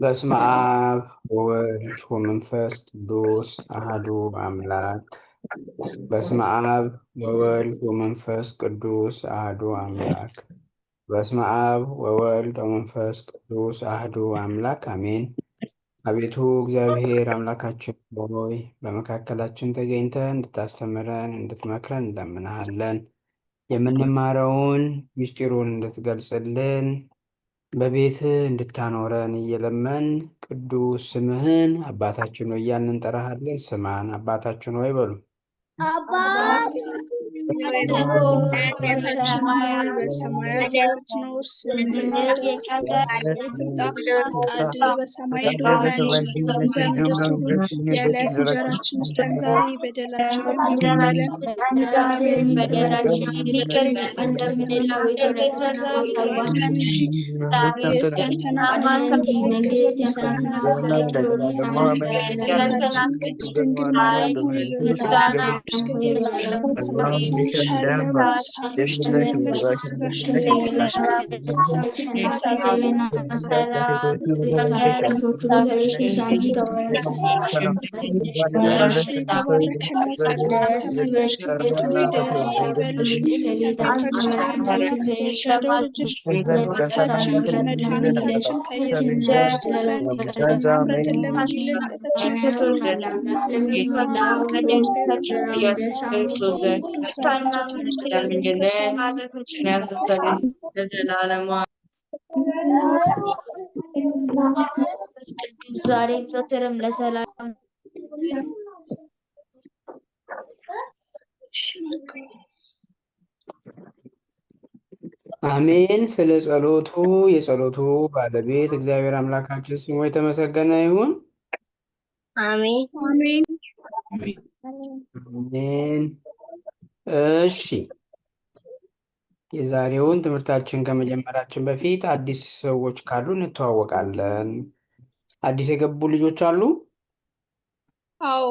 በስመ አብ ወወልድ ወመንፈስ ቅዱስ አሐዱ አምላክ። በስመ አብ ወወልድ ወመንፈስ ቅዱስ አሐዱ አምላክ። በስመ አብ ወወልድ ወመንፈስ ቅዱስ አሐዱ አምላክ አሜን። አቤቱ እግዚአብሔር አምላካችን ሆይ በመካከላችን ተገኝተህ እንድታስተምረን እንድትመክረን እንለምንሃለን። የምንማረውን ምስጢሩን እንድትገልጽልን በቤትህ እንድታኖረን እየለመን ቅዱስ ስምህን አባታችን ሆይ እያልን እንጠራሃለን። ስማን አባታችን ሆይ በሉ። አባታችን ሆይ በሰማያት የምትኖር ስምህ ይቀደስ፣ መንግስትህ ትምጣ፣ ፈቃድህ በሰማይ እንደሆነች በምድር ትሁን። የዕለት እንጀራችንን ስጠን ዛሬ፣ በደላችንን ይቅር በለን እንደምንለው ይቅር እንጂ የስጠንተና ምስጋና ለዘላለም ቅድስት ድንግል ማርያም ሆይ በቅዱስ ገብርኤል ከመድኃኒታችን ከኢየሱስ ክርስቶስ ዘንድ ይቅርታና ምሕረትን ለምኝልን ኃጢአታችንን ያስተሰርይልን ኢየሱስ ክርስቶስ ኃጢአታችንን ያስተሰርይልን ለዘላለሙ። መንፈስ ቅዱስ ዛሬም ዘወትርም ለዘላለም አሜን። ስለ ጸሎቱ የጸሎቱ ባለቤት እግዚአብሔር አምላካችን ስሙ የተመሰገነ ይሁን። አሜን አሜን። እሺ፣ የዛሬውን ትምህርታችን ከመጀመራችን በፊት አዲስ ሰዎች ካሉ እንተዋወቃለን። አዲስ የገቡ ልጆች አሉ? አዎ።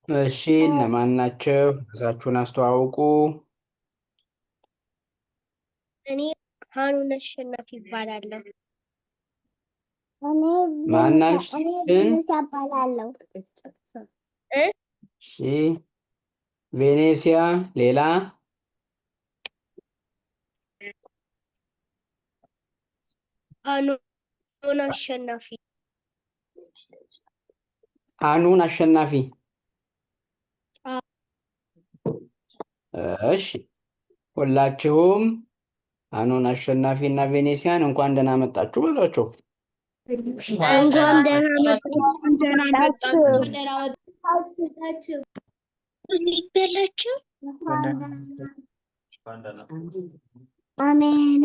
እሺ፣ እነማን ናቸው? ራሳችሁን አስተዋውቁ። እኔ ሀኑን አሸናፊ ይባላለሁ። ማናችን? እሺ፣ ቬኔሲያ። ሌላ? ሀኑን አሸናፊ። ሀኑን አሸናፊ። እሺ፣ ሁላችሁም ሀኑን አሸናፊ እና ቬኔሲያን እንኳን ደህና መጣችሁ በሏቸው። እንኳን ደህና መጣችሁ። ሊበላችሁ። አሜን።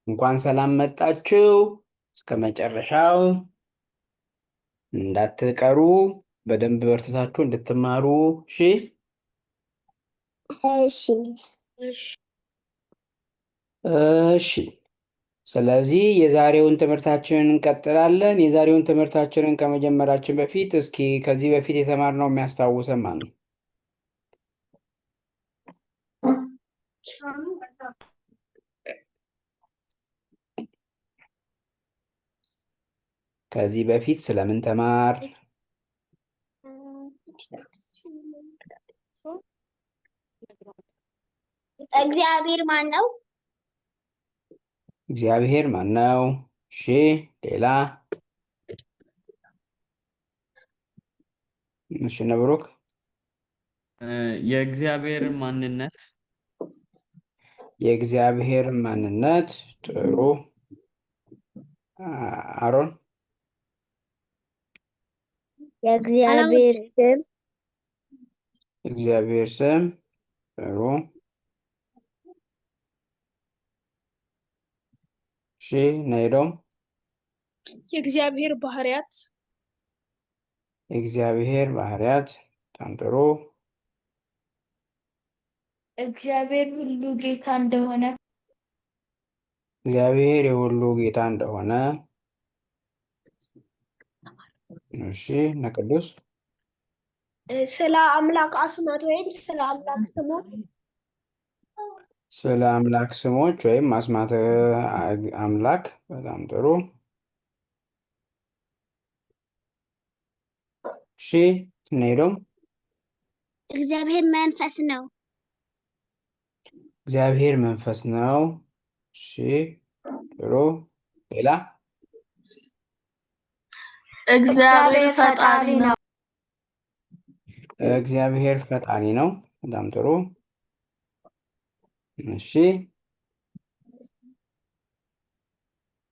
እንኳን ሰላም መጣችሁ። እስከ መጨረሻው እንዳትቀሩ፣ በደንብ በርትታችሁ እንድትማሩ። እሺ። ስለዚህ የዛሬውን ትምህርታችንን እንቀጥላለን። የዛሬውን ትምህርታችንን ከመጀመራችን በፊት እስኪ ከዚህ በፊት የተማርነው የሚያስታውሰን ማን ነው? ከዚህ በፊት ስለምን ተማር? እግዚአብሔር ማን ነው? እግዚአብሔር ማን ነው? እሺ፣ ሌላ? እሺ፣ ነብሩክ? የእግዚአብሔር ማንነት። የእግዚአብሔር ማንነት። ጥሩ። አሮን? የእግዚአብሔር ስም። እግዚአብሔር ስም። ጥሩ። እሺ፣ ነይዶም? የእግዚአብሔር ባህሪያት። የእግዚአብሔር ባህሪያት። በጣም ጥሩ። እግዚአብሔር ሁሉ ጌታ እንደሆነ። እግዚአብሔር የሁሉ ጌታ እንደሆነ። እሺ፣ እነ ቅዱስ? ስለ አምላክ አስማት ወይም ስለ አምላክ ስሞች ስለ አምላክ ስሞች ወይም አስማተ አምላክ። በጣም ጥሩ። እሺ እንሄዶም። እግዚአብሔር መንፈስ ነው። እግዚአብሔር መንፈስ ነው። እሺ ጥሩ። ሌላ? እግዚአብሔር ፈጣሪ ነው። እግዚአብሔር ፈጣሪ ነው። በጣም ጥሩ። እሺ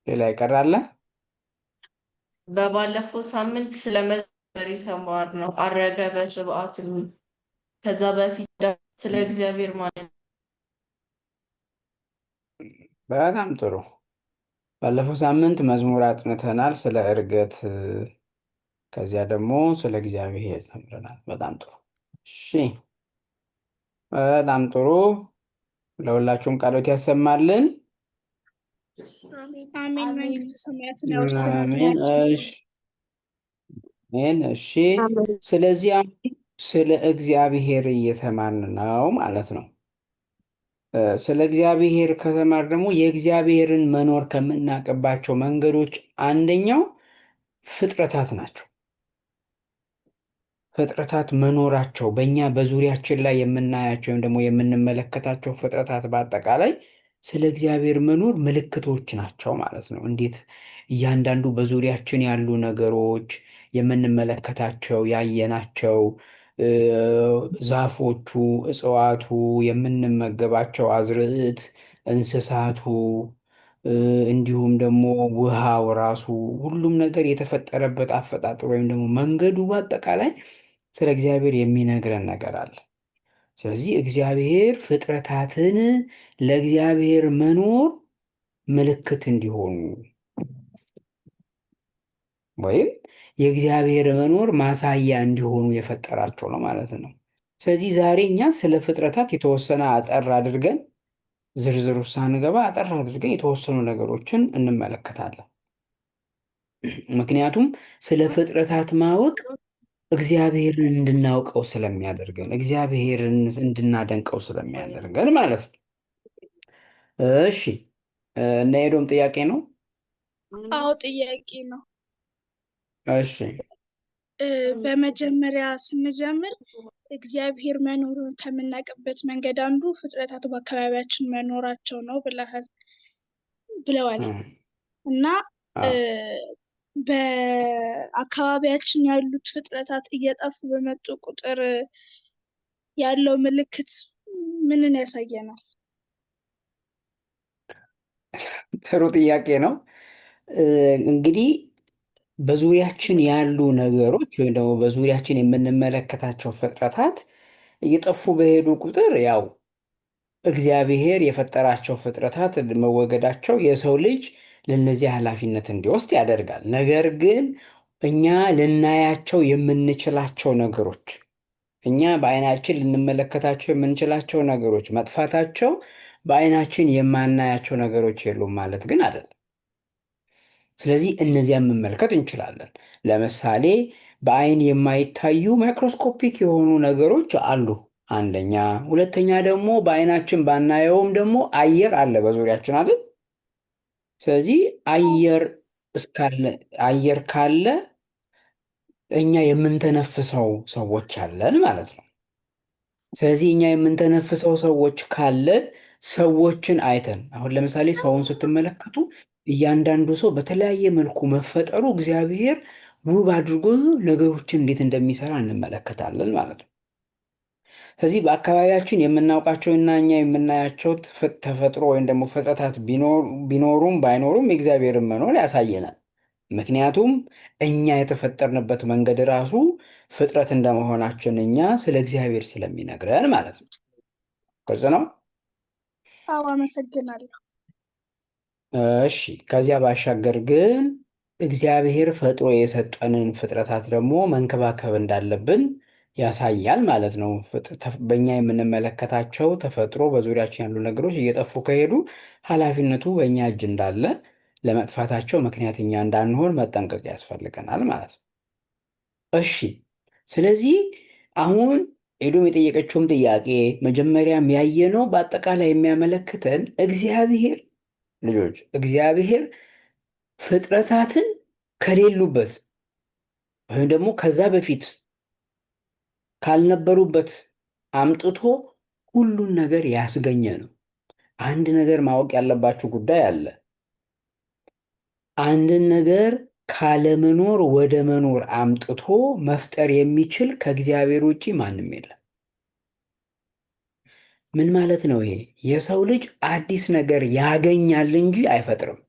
ሌላ ይቀራል? በባለፈው ሳምንት ስለመዘመር የተማርነው አረገ በስብዓት ነው። ከዛ በፊት ደግሞ ስለ እግዚአብሔር ማለት በጣም ጥሩ። ባለፈው ሳምንት መዝሙር አጥንተናል ስለ ዕርገት፣ ከዚያ ደግሞ ስለ እግዚአብሔር ተምረናል። በጣም ጥሩ። እሺ በጣም ጥሩ። ለሁላችሁም ቃሎት ያሰማልን። አሜን። መንግስተ ሰማያትን ያወርሰን። አሜን። እሺ ስለዚህ አሁን ስለ እግዚአብሔር እየተማርን ነው ማለት ነው። ስለ እግዚአብሔር ከተማር ደግሞ የእግዚአብሔርን መኖር ከምናውቅባቸው መንገዶች አንደኛው ፍጥረታት ናቸው። ፍጥረታት መኖራቸው በእኛ በዙሪያችን ላይ የምናያቸው ወይም ደግሞ የምንመለከታቸው ፍጥረታት በአጠቃላይ ስለ እግዚአብሔር መኖር ምልክቶች ናቸው ማለት ነው። እንዴት እያንዳንዱ በዙሪያችን ያሉ ነገሮች የምንመለከታቸው ያየናቸው ዛፎቹ፣ እጽዋቱ፣ የምንመገባቸው አዝርዕት፣ እንስሳቱ እንዲሁም ደግሞ ውሃው ራሱ ሁሉም ነገር የተፈጠረበት አፈጣጠር ወይም ደግሞ መንገዱ በአጠቃላይ ስለ እግዚአብሔር የሚነግረን ነገር አለ። ስለዚህ እግዚአብሔር ፍጥረታትን ለእግዚአብሔር መኖር ምልክት እንዲሆኑ ወይም የእግዚአብሔር መኖር ማሳያ እንዲሆኑ የፈጠራቸው ነው ማለት ነው። ስለዚህ ዛሬ እኛ ስለ ፍጥረታት የተወሰነ አጠር አድርገን ዝርዝሩ ሳንገባ አጠር አድርገን የተወሰኑ ነገሮችን እንመለከታለን። ምክንያቱም ስለ ፍጥረታት ማወቅ እግዚአብሔርን እንድናውቀው ስለሚያደርገን፣ እግዚአብሔርን እንድናደንቀው ስለሚያደርገን ማለት ነው። እሺ እና ኤዶም ጥያቄ ነው? አዎ ጥያቄ ነው። እሺ በመጀመሪያ ስንጀምር እግዚአብሔር መኖሩን ከምናውቅበት መንገድ አንዱ ፍጥረታት በአካባቢያችን መኖራቸው ነው ብለዋል እና በአካባቢያችን ያሉት ፍጥረታት እየጠፉ በመጡ ቁጥር ያለው ምልክት ምንን ያሳየናል? ጥሩ ጥያቄ ነው። እንግዲህ በዙሪያችን ያሉ ነገሮች ወይም ደግሞ በዙሪያችን የምንመለከታቸው ፍጥረታት እየጠፉ በሄዱ ቁጥር ያው እግዚአብሔር የፈጠራቸው ፍጥረታት መወገዳቸው የሰው ልጅ ለነዚህ ኃላፊነት እንዲወስድ ያደርጋል። ነገር ግን እኛ ልናያቸው የምንችላቸው ነገሮች፣ እኛ በዓይናችን ልንመለከታቸው የምንችላቸው ነገሮች መጥፋታቸው በዓይናችን የማናያቸው ነገሮች የሉም ማለት ግን አይደለም። ስለዚህ እነዚያን መመልከት እንችላለን። ለምሳሌ በዓይን የማይታዩ ማይክሮስኮፒክ የሆኑ ነገሮች አሉ አንደኛ። ሁለተኛ ደግሞ በዓይናችን ባናየውም ደግሞ አየር አለ በዙሪያችን አይደል? ስለዚህ አየር ካለ እኛ የምንተነፍሰው ሰዎች አለን ማለት ነው። ስለዚህ እኛ የምንተነፍሰው ሰዎች ካለን ሰዎችን አይተን አሁን ለምሳሌ ሰውን ስትመለከቱ እያንዳንዱ ሰው በተለያየ መልኩ መፈጠሩ እግዚአብሔር ውብ አድርጎ ነገሮችን እንዴት እንደሚሰራ እንመለከታለን ማለት ነው። ስለዚህ በአካባቢያችን የምናውቃቸውና እኛ የምናያቸው ተፈጥሮ ወይም ደግሞ ፍጥረታት ቢኖሩም ባይኖሩም የእግዚአብሔርን መኖር ያሳየናል። ምክንያቱም እኛ የተፈጠርንበት መንገድ ራሱ ፍጥረት እንደመሆናችን እኛ ስለ እግዚአብሔር ስለሚነግረን ማለት ነው። ግልጽ ነው? አዎ አመሰግናለሁ። እሺ ከዚያ ባሻገር ግን እግዚአብሔር ፈጥሮ የሰጠንን ፍጥረታት ደግሞ መንከባከብ እንዳለብን ያሳያል ማለት ነው። በእኛ የምንመለከታቸው ተፈጥሮ በዙሪያችን ያሉ ነገሮች እየጠፉ ከሄዱ ኃላፊነቱ በእኛ እጅ እንዳለ፣ ለመጥፋታቸው ምክንያት እኛ እንዳንሆን መጠንቀቅ ያስፈልገናል ማለት ነው። እሺ ስለዚህ አሁን ኤዶም የጠየቀችውም ጥያቄ መጀመሪያም ያየነው በአጠቃላይ የሚያመለክተን እግዚአብሔር ልጆች እግዚአብሔር ፍጥረታትን ከሌሉበት ወይም ደግሞ ከዛ በፊት ካልነበሩበት አምጥቶ ሁሉን ነገር ያስገኘ ነው። አንድ ነገር ማወቅ ያለባችሁ ጉዳይ አለ። አንድን ነገር ካለመኖር ወደ መኖር አምጥቶ መፍጠር የሚችል ከእግዚአብሔር ውጪ ማንም የለም። ምን ማለት ነው ይሄ? የሰው ልጅ አዲስ ነገር ያገኛል እንጂ አይፈጥርም።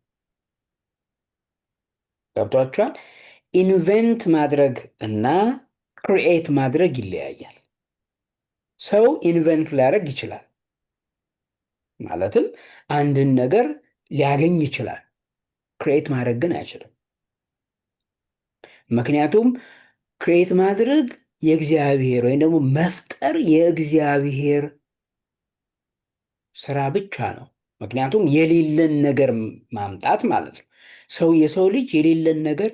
ገብቷችኋል? ኢንቨንት ማድረግ እና ክሪኤት ማድረግ ይለያያል። ሰው ኢንቨንት ሊያደርግ ይችላል፣ ማለትም አንድን ነገር ሊያገኝ ይችላል። ክሪኤት ማድረግ ግን አይችልም። ምክንያቱም ክሪኤት ማድረግ የእግዚአብሔር ወይም ደግሞ መፍጠር የእግዚአብሔር ስራ ብቻ ነው። ምክንያቱም የሌለን ነገር ማምጣት ማለት ነው። የሰው ልጅ የሌለን ነገር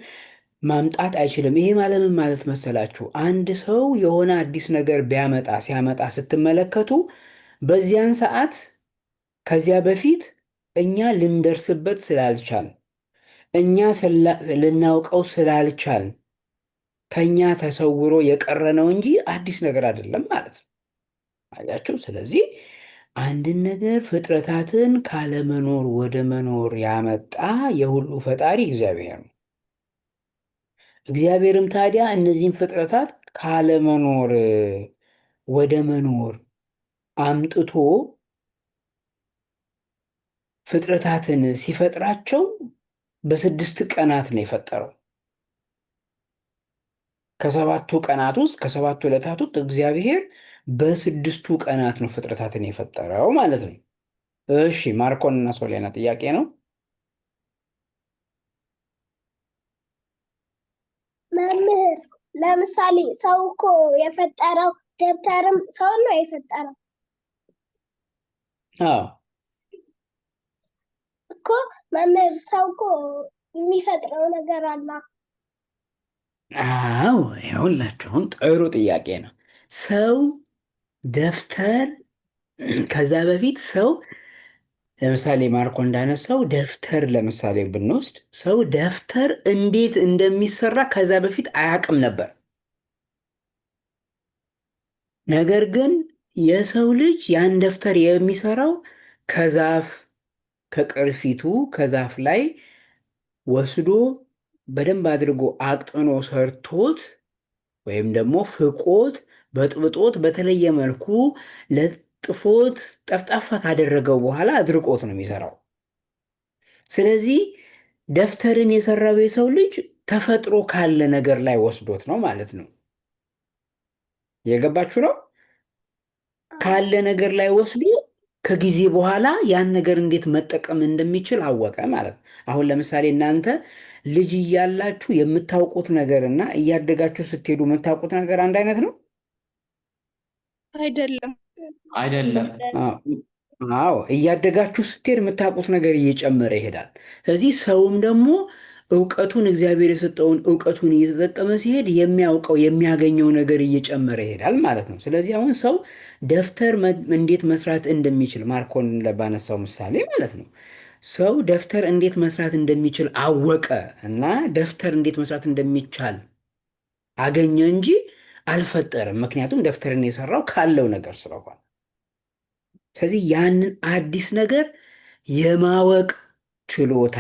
ማምጣት አይችልም። ይሄ ማለት ምን ማለት መሰላችሁ? አንድ ሰው የሆነ አዲስ ነገር ሲያመጣ ስትመለከቱ በዚያን ሰዓት ከዚያ በፊት እኛ ልንደርስበት ስላልቻል እኛ ልናውቀው ስላልቻል ከኛ ተሰውሮ የቀረ ነው እንጂ አዲስ ነገር አይደለም ማለት ነው። አያችሁ? ስለዚህ አንድን ነገር ፍጥረታትን ካለመኖር ወደ መኖር ያመጣ የሁሉ ፈጣሪ እግዚአብሔር ነው። እግዚአብሔርም ታዲያ እነዚህን ፍጥረታት ካለመኖር ወደ መኖር አምጥቶ ፍጥረታትን ሲፈጥራቸው በ6 ቀናት ነው የፈጠረው። ከ7ቱ ቀናት ውስጥ ከ7ቱ ዕለታት ውስጥ እግዚአብሔር በ6ቱ ቀናት ነው ፍጥረታትን የፈጠረው ማለት ነው። እሺ ማርኮን እና ሶሊያና ጥያቄ ነው። መምህር ለምሳሌ ሰው እኮ የፈጠረው ደብተርም ሰው ነው የፈጠረው አዎ እኮ። መምህር ሰው እኮ የሚፈጥረው ነገር አለ። አዎ ይኸውላችሁ አሁን ጥሩ ጥያቄ ነው። ሰው ደብተር ከዛ በፊት ሰው ለምሳሌ ማርኮ እንዳነሳው ደብተር ለምሳሌ ብንወስድ ሰው ደብተር እንዴት እንደሚሰራ ከዛ በፊት አያውቅም ነበር። ነገር ግን የሰው ልጅ ያን ደብተር የሚሰራው ከዛፍ ከቅርፊቱ ከዛፍ ላይ ወስዶ በደንብ አድርጎ አቅጥኖ ሰርቶት ወይም ደግሞ ፍቆት በጥብጦት በተለየ መልኩ ለጥፎት ጠፍጣፋ ካደረገው በኋላ አድርቆት ነው የሚሰራው። ስለዚህ ደብተርን የሰራው የሰው ልጅ ተፈጥሮ ካለ ነገር ላይ ወስዶት ነው ማለት ነው። የገባችሁ ነው? ካለ ነገር ላይ ወስዶ ከጊዜ በኋላ ያን ነገር እንዴት መጠቀም እንደሚችል አወቀ ማለት ነው። አሁን ለምሳሌ እናንተ ልጅ እያላችሁ የምታውቁት ነገር እና እያደጋችሁ ስትሄዱ የምታውቁት ነገር አንድ አይነት ነው? አይደለም። አዎ እያደጋችሁ ስትሄድ የምታውቁት ነገር እየጨመረ ይሄዳል። ስለዚህ ሰውም ደግሞ እውቀቱን እግዚአብሔር የሰጠውን እውቀቱን እየተጠቀመ ሲሄድ የሚያውቀው የሚያገኘው ነገር እየጨመረ ይሄዳል ማለት ነው። ስለዚህ አሁን ሰው ደብተር እንዴት መስራት እንደሚችል ማርኮን ባነሳው ምሳሌ ማለት ነው። ሰው ደብተር እንዴት መስራት እንደሚችል አወቀ እና ደብተር እንዴት መስራት እንደሚቻል አገኘ እንጂ አልፈጠርም። ምክንያቱም ደብተርን የሰራው ካለው ነገር ስለሆነ። ስለዚህ ያንን አዲስ ነገር የማወቅ ችሎታ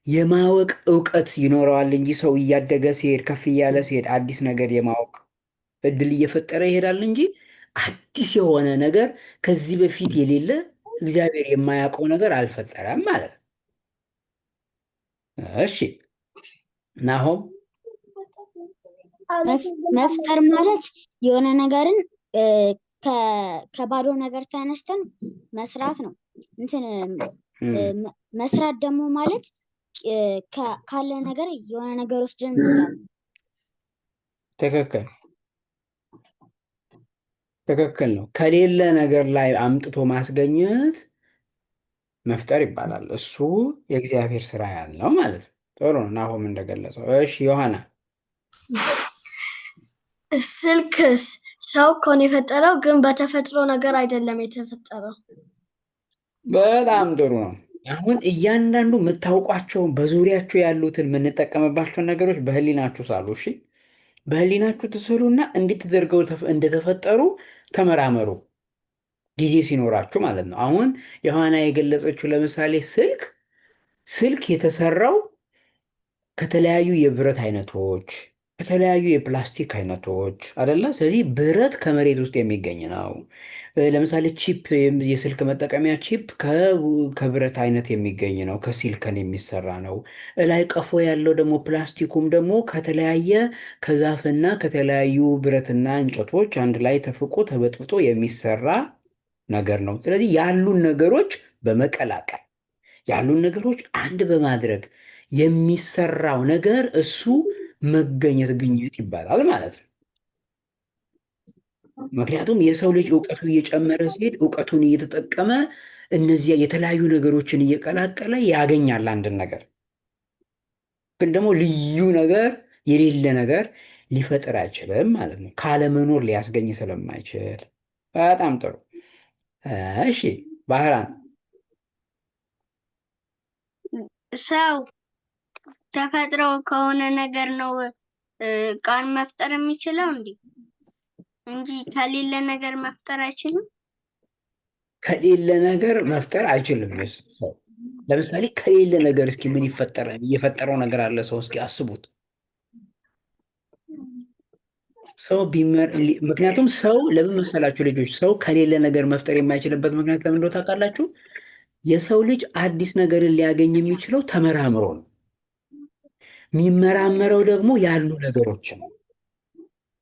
የማወቅ እውቀት ይኖረዋል እንጂ ሰው እያደገ ሲሄድ ከፍ እያለ ሲሄድ አዲስ ነገር የማወቅ እድል እየፈጠረ ይሄዳል እንጂ አዲስ የሆነ ነገር ከዚህ በፊት የሌለ እግዚአብሔር የማያውቀው ነገር አልፈጠረም ማለት ነው። እሺ ናሆም፣ መፍጠር ማለት የሆነ ነገርን ከባዶ ነገር ተነስተን መስራት ነው። መስራት ደግሞ ማለት ካለ ነገር የሆነ ነገር ወስደን መስራት ነው። ትክክል ነው። ከሌለ ነገር ላይ አምጥቶ ማስገኘት መፍጠር ይባላል። እሱ የእግዚአብሔር ስራ ያለው ማለት ነው። ጥሩ ነው ናሆም እንደገለጸው። እሺ ዮሐና፣ ሰው እኮ ነው የፈጠረው፣ ግን በተፈጥሮ ነገር አይደለም የተፈጠረው። በጣም ጥሩ ነው። አሁን እያንዳንዱ የምታውቋቸውን በዙሪያችሁ ያሉትን የምንጠቀምባቸውን ነገሮች በህሊናችሁ ሳሉ። እሺ፣ በህሊናችሁ ትስሉና እንዴት ተደርገው እንደተፈጠሩ ተመራመሩ፣ ጊዜ ሲኖራችሁ ማለት ነው። አሁን ዮሐና የገለጸችው ለምሳሌ ስልክ የተሰራው ከተለያዩ የብረት አይነቶች፣ ከተለያዩ የፕላስቲክ አይነቶች አይደለ? ስለዚህ ብረት ከመሬት ውስጥ የሚገኝ ነው። ለምሳሌ ቺፕ፣ የስልክ መጠቀሚያ ቺፕ ከብረት አይነት የሚገኝ ነው፣ ከሲልከን የሚሰራ ነው። እላይ ቀፎ ያለው ደግሞ ፕላስቲኩም ደግሞ ከተለያየ ከዛፍና ከተለያዩ ብረትና እንጨቶች አንድ ላይ ተፍቆ ተበጥብጦ የሚሰራ ነገር ነው። ስለዚህ ያሉን ነገሮች በመቀላቀል ያሉን ነገሮች አንድ በማድረግ የሚሰራው ነገር እሱ ግኝት ይባላል ማለት ነው። ምክንያቱም የሰው ልጅ እውቀቱ እየጨመረ ሲሄድ እውቀቱን እየተጠቀመ እነዚያ የተለያዩ ነገሮችን እየቀላቀለ ያገኛል አንድን ነገር። ግን ደግሞ ልዩ ነገር የሌለ ነገር ሊፈጥር አይችልም ማለት ነው፣ ካለመኖር ሊያስገኝ ስለማይችል። በጣም ጥሩ። እሺ ባህራን፣ ሰው ተፈጥሮ ከሆነ ነገር ነው ቃል መፍጠር የሚችለው እንጂ ከሌለ ነገር መፍጠር አይችልም። ከሌለ ነገር መፍጠር አይችልም ሰው። ለምሳሌ ከሌለ ነገር እስኪ ምን ይፈጠራል? እየፈጠረው ነገር አለ ሰው? እስኪ አስቡት። ሰው ምክንያቱም ሰው ለምን መሰላችሁ ልጆች? ሰው ከሌለ ነገር መፍጠር የማይችልበት ምክንያት ለምን እንደሆነ ታውቃላችሁ? የሰው ልጅ አዲስ ነገርን ሊያገኝ የሚችለው ተመራምሮ ነው። የሚመራመረው ደግሞ ያሉ ነገሮችን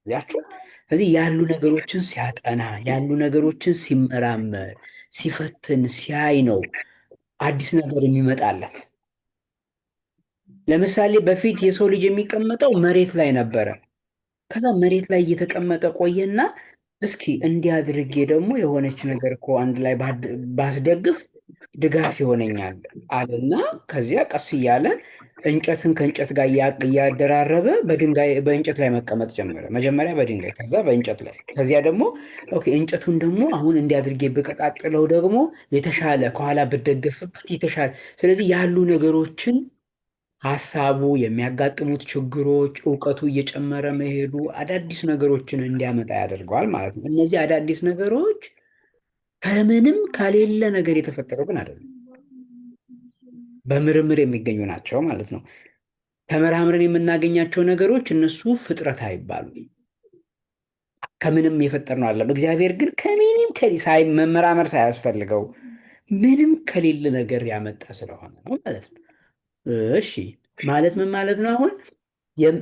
ያችሁ። ስለዚህ ያሉ ነገሮችን ሲያጠና፣ ያሉ ነገሮችን ሲመራመር፣ ሲፈትን፣ ሲያይ ነው አዲስ ነገር የሚመጣለት። ለምሳሌ በፊት የሰው ልጅ የሚቀመጠው መሬት ላይ ነበረ። ከዛ መሬት ላይ እየተቀመጠ ቆየና እስኪ እንዲህ አድርጌ ደግሞ የሆነች ነገር እኮ አንድ ላይ ባስደግፍ ድጋፍ ይሆነኛል አለና ከዚያ ቀስ እያለ እንጨትን ከእንጨት ጋር እያደራረበ በእንጨት ላይ መቀመጥ ጀመረ። መጀመሪያ በድንጋይ ከዛ በእንጨት ላይ ከዚያ ደግሞ ኦኬ እንጨቱን ደግሞ አሁን እንዲያድርጌ ብቀጣጥለው ደግሞ የተሻለ ከኋላ ብደገፍበት የተሻለ። ስለዚህ ያሉ ነገሮችን ሀሳቡ የሚያጋጥሙት ችግሮች እውቀቱ እየጨመረ መሄዱ አዳዲስ ነገሮችን እንዲያመጣ ያደርገዋል ማለት ነው። እነዚህ አዳዲስ ነገሮች ከምንም ከሌለ ነገር የተፈጠሩ ግን አይደለም፣ በምርምር የሚገኙ ናቸው ማለት ነው። ተመራምረን የምናገኛቸው ነገሮች እነሱ ፍጥረት አይባሉ፣ ከምንም የፈጠር ነው አለም። እግዚአብሔር ግን ከምንም መመራመር ሳያስፈልገው ምንም ከሌለ ነገር ያመጣ ስለሆነ ነው ማለት ነው። እሺ ማለት ምን ማለት ነው? አሁን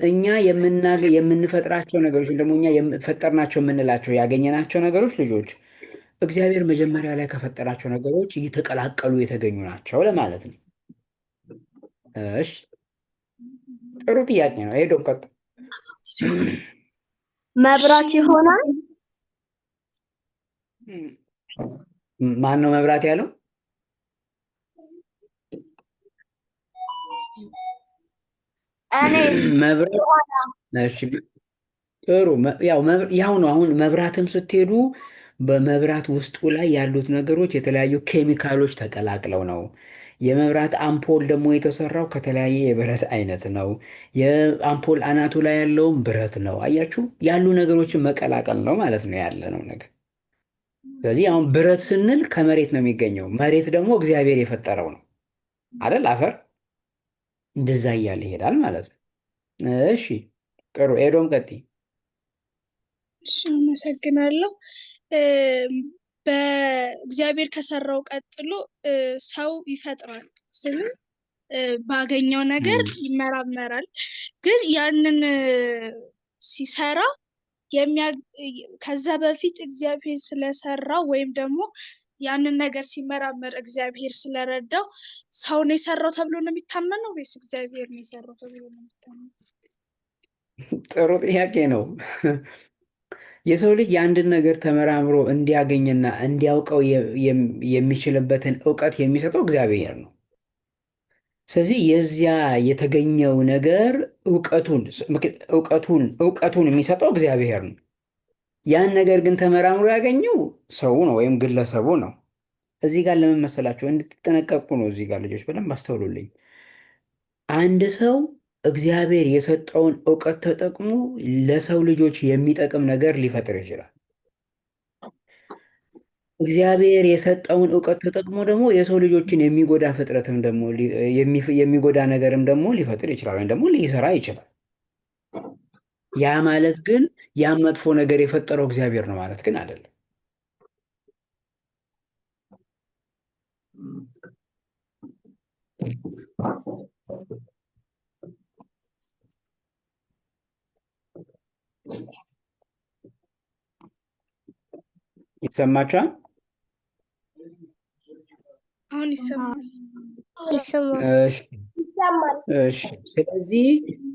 እኛ የምንፈጥራቸው ነገሮች ደግሞ እኛ ፈጠርናቸው የምንላቸው ያገኘናቸው ነገሮች ልጆች እግዚአብሔር መጀመሪያ ላይ ከፈጠራቸው ነገሮች እየተቀላቀሉ የተገኙ ናቸው ለማለት ነው። እሺ ጥሩ ጥያቄ ነው። ሄዶ መብራት ይሆናል። ማን ነው መብራት ያለው? መብራት። እሺ ጥሩ። ያው ነው። አሁን መብራትም ስትሄዱ በመብራት ውስጡ ላይ ያሉት ነገሮች የተለያዩ ኬሚካሎች ተቀላቅለው ነው። የመብራት አምፖል ደግሞ የተሰራው ከተለያየ የብረት አይነት ነው። የአምፖል አናቱ ላይ ያለውም ብረት ነው። አያችሁ፣ ያሉ ነገሮችን መቀላቀል ነው ማለት ነው ያለ ነው ነገር። ስለዚህ አሁን ብረት ስንል ከመሬት ነው የሚገኘው። መሬት ደግሞ እግዚአብሔር የፈጠረው ነው አይደል? አፈር እንደዛ እያለ ይሄዳል ማለት ነው። እሺ ጥሩ። ኤዶም ቀጥይ። እሺ አመሰግናለሁ። በእግዚአብሔር ከሰራው ቀጥሎ ሰው ይፈጥራል ስል ባገኘው ነገር ይመራመራል። ግን ያንን ሲሰራ ከዛ በፊት እግዚአብሔር ስለሰራው ወይም ደግሞ ያንን ነገር ሲመራመር እግዚአብሔር ስለረዳው ሰው ነው የሰራው ተብሎ ነው የሚታመነው ወይስ እግዚአብሔር ነው የሰራው ተብሎ ነው የሚታመነው? ጥሩ ጥያቄ ነው። የሰው ልጅ የአንድን ነገር ተመራምሮ እንዲያገኝና እንዲያውቀው የሚችልበትን እውቀት የሚሰጠው እግዚአብሔር ነው። ስለዚህ የዚያ የተገኘው ነገር እውቀቱን የሚሰጠው እግዚአብሔር ነው። ያን ነገር ግን ተመራምሮ ያገኘው ሰው ነው ወይም ግለሰቡ ነው። እዚህ ጋር ለምን መሰላችሁ? እንድትጠነቀቁ ነው። እዚህ ጋር ልጆች በደንብ አስተውሉልኝ። አንድ ሰው እግዚአብሔር የሰጠውን እውቀት ተጠቅሞ ለሰው ልጆች የሚጠቅም ነገር ሊፈጥር ይችላል። እግዚአብሔር የሰጠውን እውቀት ተጠቅሞ ደግሞ የሰው ልጆችን የሚጎዳ ፍጥረትም ደግሞ የሚጎዳ ነገርም ደግሞ ሊፈጥር ይችላል ወይም ደግሞ ሊሰራ ይችላል። ያ ማለት ግን ያ መጥፎ ነገር የፈጠረው እግዚአብሔር ነው ማለት ግን አይደለም። ይሰማችኋል? አሁን ይሰማል። እሺ እሺ። ስለዚህ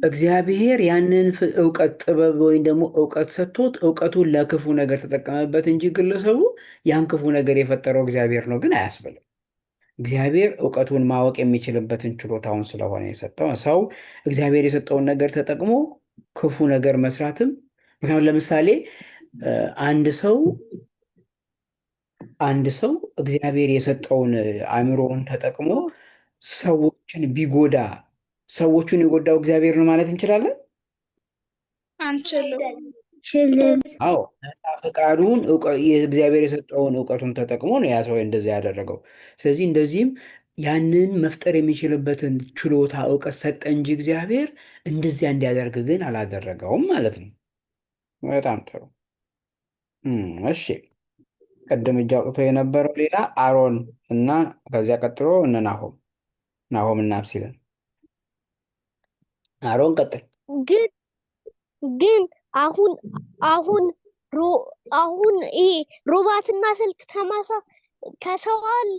እግዚአብሔር ያንን እውቀት ጥበብ ወይም ደግሞ እውቀት ሰጥቶት እውቀቱን ለክፉ ነገር ተጠቀመበት እንጂ ግለሰቡ ያን ክፉ ነገር የፈጠረው እግዚአብሔር ነው ግን አያስብልም። እግዚአብሔር እውቀቱን ማወቅ የሚችልበትን ችሎታውን ስለሆነ የሰጠው ሰው እግዚአብሔር የሰጠውን ነገር ተጠቅሞ ክፉ ነገር መስራትም ምክንያቱም ለምሳሌ አንድ ሰው እግዚአብሔር የሰጠውን አእምሮውን ተጠቅሞ ሰዎችን ቢጎዳ ሰዎቹን የጎዳው እግዚአብሔር ነው ማለት እንችላለን? አንችልም። አዎ፣ ነፃ ፈቃዱን እግዚአብሔር የሰጠውን እውቀቱን ተጠቅሞ ነው ያ ሰው እንደዚያ ያደረገው። ስለዚህ እንደዚህም ያንን መፍጠር የሚችልበትን ችሎታ እውቀት ሰጠ እንጂ እግዚአብሔር እንደዚያ እንዲያደርግ ግን አላደረገውም ማለት ነው። በጣም ጥሩ። እሺ፣ ቅድም እጅ አውጥቶ የነበረው ሌላ አሮን እና ከዚያ ቀጥሎ እነ ናሆም እና አብሲለን። አሮን ቀጥል። ግን አሁን ይሄ ሮባትና ስልክ ከሰዋል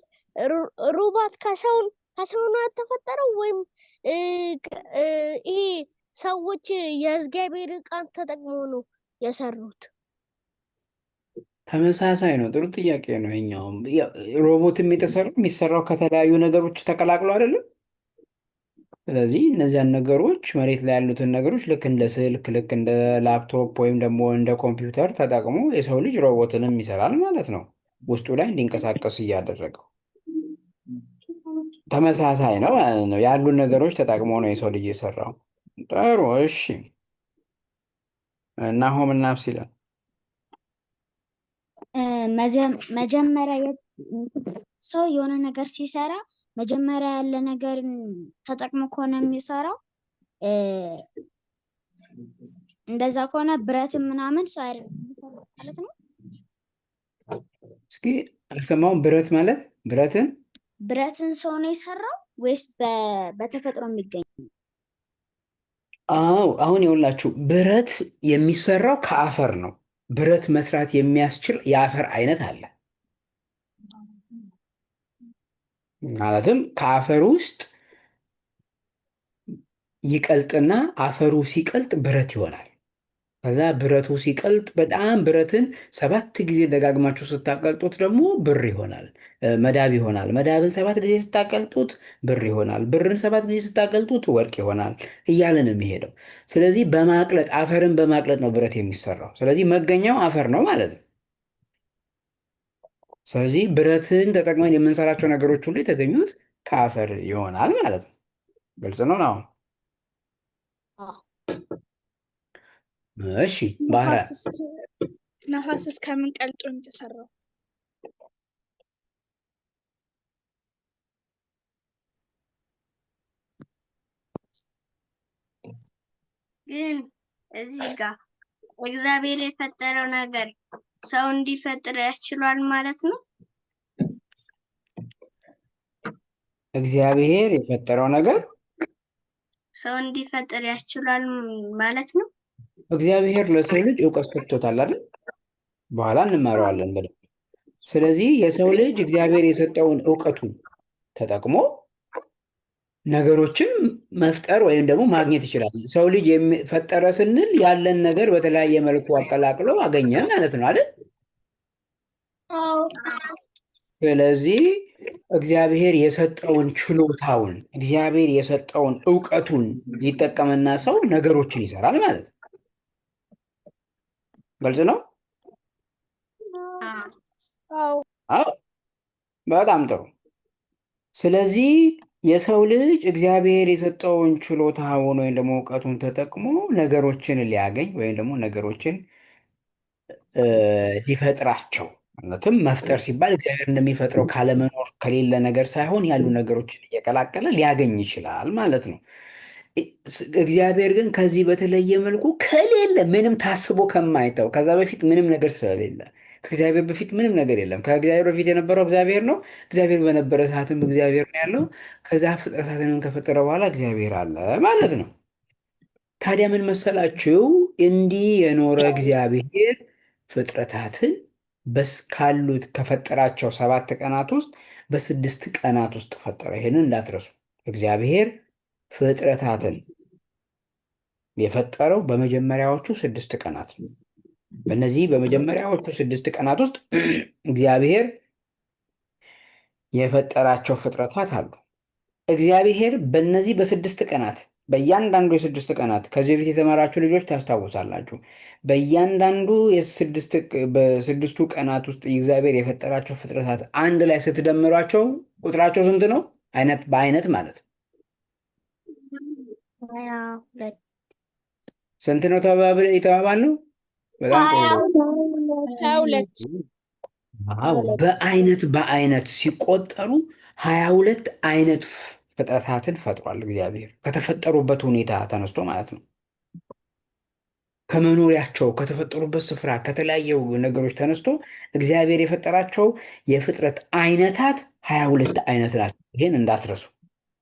ሮባት ከሰው ነው ያልተፈጠረው ወይም ይሄ ሰዎች የእግዚአብሔር ቃል ተጠቅመው ነው የሰሩት? ተመሳሳይ ነው። ጥሩ ጥያቄ ነው። ይኸኛውም ሮቦትም የሚሰራው ከተለያዩ ነገሮች ተቀላቅሎ አይደለም። ስለዚህ እነዚያን ነገሮች መሬት ላይ ያሉትን ነገሮች ልክ እንደ ስልክ፣ ልክ እንደ ላፕቶፕ ወይም ደግሞ እንደ ኮምፒውተር ተጠቅሞ የሰው ልጅ ሮቦትንም ይሰራል ማለት ነው። ውስጡ ላይ እንዲንቀሳቀስ እያደረገው ተመሳሳይ ነው ማለት ነው። ያሉን ነገሮች ተጠቅሞ ነው የሰው ልጅ የሰራው። ጥሩ። እሺ፣ ናሆም እና አብሲለን መጀመሪያ ሰው የሆነ ነገር ሲሰራ መጀመሪያ ያለ ነገርን ተጠቅሞ ከሆነ የሚሰራው እንደዛ ከሆነ ብረትን ምናምን ሰው አይደለም ማለት ነው። እስኪ አልሰማሁም። ብረት ማለት ብረትን ሰው ነው የሰራው ወይስ በተፈጥሮ የሚገኝ? አዎ፣ አሁን የሁላችሁ ብረት የሚሰራው ከአፈር ነው። ብረት መስራት የሚያስችል የአፈር አይነት አለ። ማለትም ከአፈር ውስጥ ይቀልጥና አፈሩ ሲቀልጥ ብረት ይሆናል። ከዛ ብረቱ ሲቀልጥ በጣም ብረትን 7 ጊዜ ደጋግማችሁ ስታቀልጡት ደግሞ ብር ይሆናል፣ መዳብ ይሆናል። መዳብን 7 ጊዜ ስታቀልጡት ብር ይሆናል። ብርን 7 ጊዜ ስታቀልጡት ወርቅ ይሆናል እያለ ነው የሚሄደው። ስለዚህ አፈርን በማቅለጥ ነው ብረት የሚሰራው። ስለዚህ መገኛው አፈር ነው ማለት ነው። ስለዚህ ብረትን ተጠቅመን የምንሰራቸው ነገሮች ሁሉ የተገኙት ከአፈር ይሆናል ማለት ነው። ግልጽ ነው ነው? እሺ። ነሐስ እስከምን ቀልጦ ነው የተሰራው? ግን እዚህ ጋር እግዚአብሔር የፈጠረው ነገር ሰው እንዲፈጥር ያስችሏል ማለት ነው። እግዚአብሔር የፈጠረው ነገር ሰው እንዲፈጥር ያስችሏል ማለት ነው። እግዚአብሔር ለሰው ልጅ እውቀት ሰጥቶታል አይደል? በኋላ እንማረዋለን በደንብ። ስለዚህ የሰው ልጅ እግዚአብሔር የሰጠውን እውቀቱን ተጠቅሞ ነገሮችን መፍጠር ወይም ደግሞ ማግኘት ይችላል። ሰው ልጅ ፈጠረ ስንል ያለን ነገር በተለያየ መልኩ አቀላቅሎ አገኘ ማለት ነው አይደል? ስለዚህ እግዚአብሔር የሰጠውን ችሎታውን እግዚአብሔር የሰጠውን እውቀቱን ይጠቀምና ሰው ነገሮችን ይሰራል ማለት ነው። ግልጽ ነው? በጣም ጥሩ። ስለዚህ የሰው ልጅ እግዚአብሔር የሰጠውን ችሎታውን ወይም ደግሞ እውቀቱን ተጠቅሞ ነገሮችን ሊያገኝ ወይም ደግሞ ነገሮችን ሊፈጥራቸው ማለትም መፍጠር ሲባል እግዚአብሔር እንደሚፈጥረው ካለመኖር ከሌለ ነገር ሳይሆን ያሉ ነገሮችን እየቀላቀለ ሊያገኝ ይችላል ማለት ነው። እግዚአብሔር ግን ከዚህ በተለየ መልኩ ከሌለ ምንም ታስቦ ከማይተው ከዛ በፊት ምንም ነገር ስለሌለ ከእግዚአብሔር በፊት ምንም ነገር የለም። ከእግዚአብሔር በፊት የነበረው እግዚአብሔር ነው። እግዚአብሔር በነበረ ሰዓትም እግዚአብሔር ነው ያለው። ከዛ ፍጥረታትንም ከፈጠረ በኋላ እግዚአብሔር አለ ማለት ነው። ታዲያ ምን መሰላችሁ? እንዲህ የኖረ እግዚአብሔር ፍጥረታትን ካሉት ከፈጠራቸው 7 ቀናት ውስጥ በ6 ቀናት ውስጥ ፈጠረ። ይህንን እንዳትረሱ። እግዚአብሔር ፍጥረታትን የፈጠረው በመጀመሪያዎቹ 6 ቀናት ነው። በእነዚህ በመጀመሪያዎቹ 6 ቀናት ውስጥ እግዚአብሔር የፈጠራቸው ፍጥረታት አሉ። እግዚአብሔር በእነዚህ በ6 ቀናት በእያንዳንዱ የ6 ቀናት ከዚህ በፊት የተማራችሁ ልጆች ታስታውሳላችሁ። በእያንዳንዱ በ6ቱ ቀናት ውስጥ እግዚአብሔር የፈጠራቸው ፍጥረታት አንድ ላይ ስትደምሯቸው ቁጥራቸው ስንት ነው? አይነት በአይነት ማለት ነው። ስንት ነው የተባባልነው? በጣም ጥሩ። 22 አዎ፣ በአይነት ሲቆጠሩ 22 አይነት ፍጥረታትን ፈጥሯል እግዚአብሔር ከተፈጠሩበት ሁኔታ ተነስቶ ማለት ነው። ከመኖሪያቸው ከተፈጠሩበት ስፍራ ከተለያዩ ነገሮች ተነስቶ እግዚአብሔር የፈጠራቸው የፍጥረት አይነታት 22 አይነት ናቸው። ይህን እንዳትረሱ።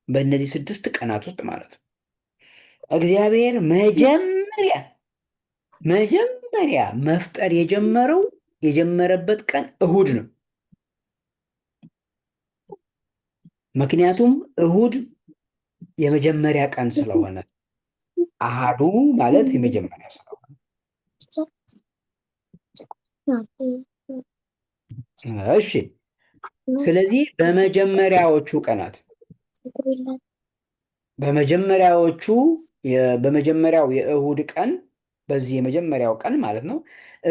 በእነዚህ 6 ቀናት ውስጥ ማለት ነው እግዚአብሔር መጀመሪያ መፍጠር የጀመረበት ቀን እሁድ ነው። ምክንያቱም እሁድ የመጀመሪያ ቀን ስለሆነ አሃዱ ማለት የመጀመሪያ ስለሆነ እሺ። ስለዚህ በመጀመሪያው የእሁድ ቀን በዚህ የመጀመሪያው ቀን ማለት ነው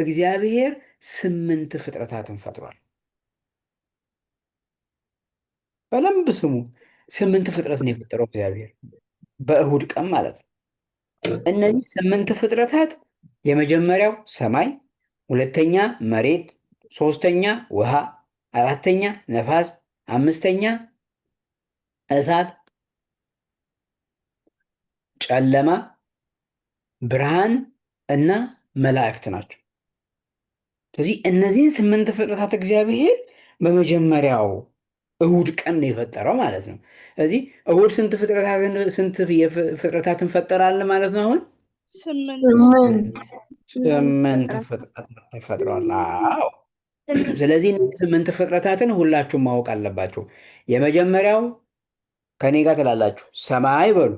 እግዚአብሔር 8 ፍጥረታትን ፈጥሯል። በደንብ ስሙ። 8 ፍጥረት ነው የፈጠረው እግዚአብሔር በእሁድ ቀን ማለት ነው። እነዚህ 8 ፍጥረታት የመጀመሪያው ሰማይ፣ ሁለተኛ መሬት፣ ሶስተኛ ውሃ፣ አራተኛ ነፋስ፣ አምስተኛ እሳት፣ ጨለማ፣ ብርሃን እና መላእክት ናቸው። ስለዚህ እነዚህን 8 ፍጥረታት እግዚአብሔር በመጀመሪያው እሁድ ቀን ነው የፈጠረው ማለት ነው። ስለዚህ እሁድ ስንት ፍጥረታትን ፈጠራል ማለት ነው? አሁን 8 ፍጥረታት ተፈጥረዋል። አዎ። ስለዚህ 8 ፍጥረታትን ሁላችሁም ማወቅ አለባችሁ። የመጀመሪያው ከኔ ጋር ትላላችሁ፣ ሰማይ በሉ።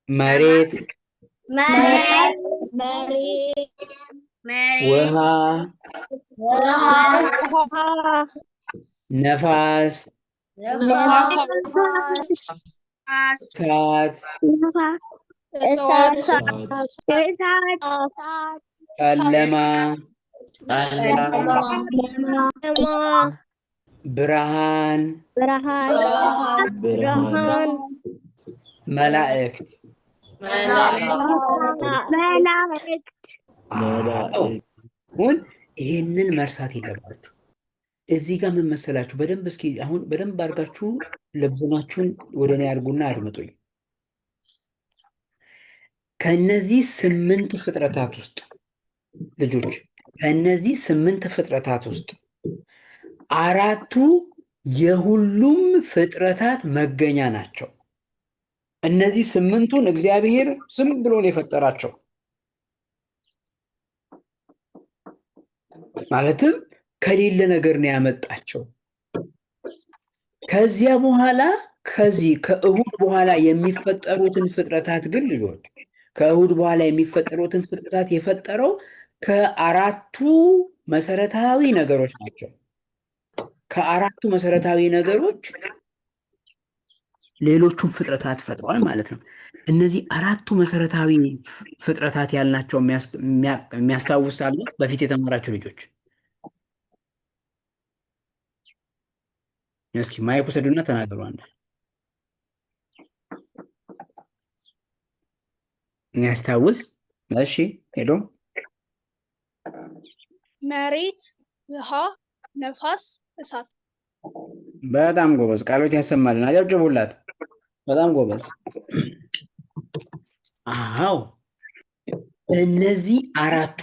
መሬት፣ ውሃ፣ ነፋስ፣ እሳት፣ ጨለማ፣ ብርሃን፣ መላእክት። አሁን ይህንን መርሳት የለባችሁ። እዚህ ጋር ምን መሰላችሁ? በደንብ እስኪ አሁን በደንብ አድርጋችሁ ልቦናችሁን ወደ እኔ አድርጉና አድምጡኝ። ከነዚህ 8 ፍጥረታት ውስጥ ልጆች ከነዚህ 8 ፍጥረታት ውስጥ 4ቱ የሁሉም ፍጥረታት መገኛ ናቸው። እነዚህ 8ቱን እግዚአብሔር ዝም ብሎ ነው የፈጠራቸው። ማለትም ከሌለ ነገር ነው ያመጣቸው። ከዚያ በኋላ ከእሁድ በኋላ የሚፈጠሩትን ፍጥረታት ግን ልጆች ከእሁድ በኋላ የሚፈጠሩትን ፍጥረታት የፈጠረው ከ4ቱ መሰረታዊ ነገሮች ናቸው። ከ4ቱ መሰረታዊ ነገሮች ሌሎቹን ፍጥረታት ፈጥሯል ማለት ነው። እነዚህ አራቱ መሰረታዊ ፍጥረታት ያልናቸው የሚያስታውስ አለ? በፊት የተማራችሁ ልጆች እስኪ ማይክ ውሰዱና ተናገሩ። አንድ የሚያስታውስ። እሺ ሄዶ መሬት፣ ውሃ፣ ነፋስ፣ እሳት። በጣም ጎበዝ። ቃሎት ያሰማልን። አጨብጭቡላት። በጣም ጎበዝ። አዎ እነዚህ አራቱ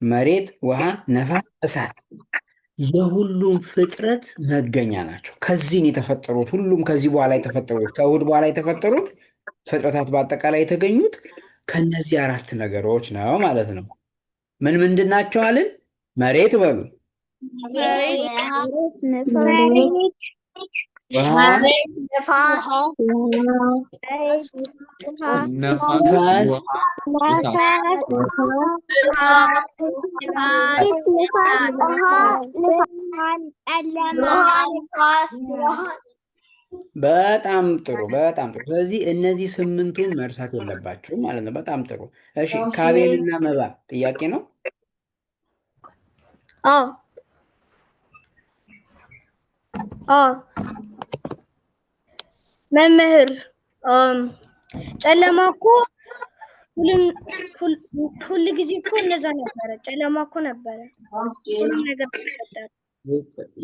መሬት፣ ውሃ፣ ነፋስ፣ እሳት የሁሉም ፍጥረት መገኛ ናቸው። ከዚህ ነው የተፈጠሩት። ሁሉም ከዚህ በኋላ የተፈጠሩት ከእሑድ በኋላ የተፈጠሩት ፍጥረታት በአጠቃላይ የተገኙት ከነዚህ አራት ነገሮች ነው ማለት ነው። ምን ምንድን ናቸው አልን? መሬት በሉ፣ መሬት፣ ውሃ፣ ነፋስ፣ ነፋስ፣ በጣም ጥሩ፣ በጣም ጥሩ። ስለዚህ እነዚህ ስምንቱን መርሳት የለባችሁም ማለት ነው። በጣም ጥሩ። እሺ ካቤልና መባ ጥያቄ ነው። አዎ አዎ መምህር ጨለማ እኮ ሁል ጊዜ እኮ እንደዛ ነበረ። ጨለማ እኮ ነበረ ሁሉም ነገር ተፈጠረ።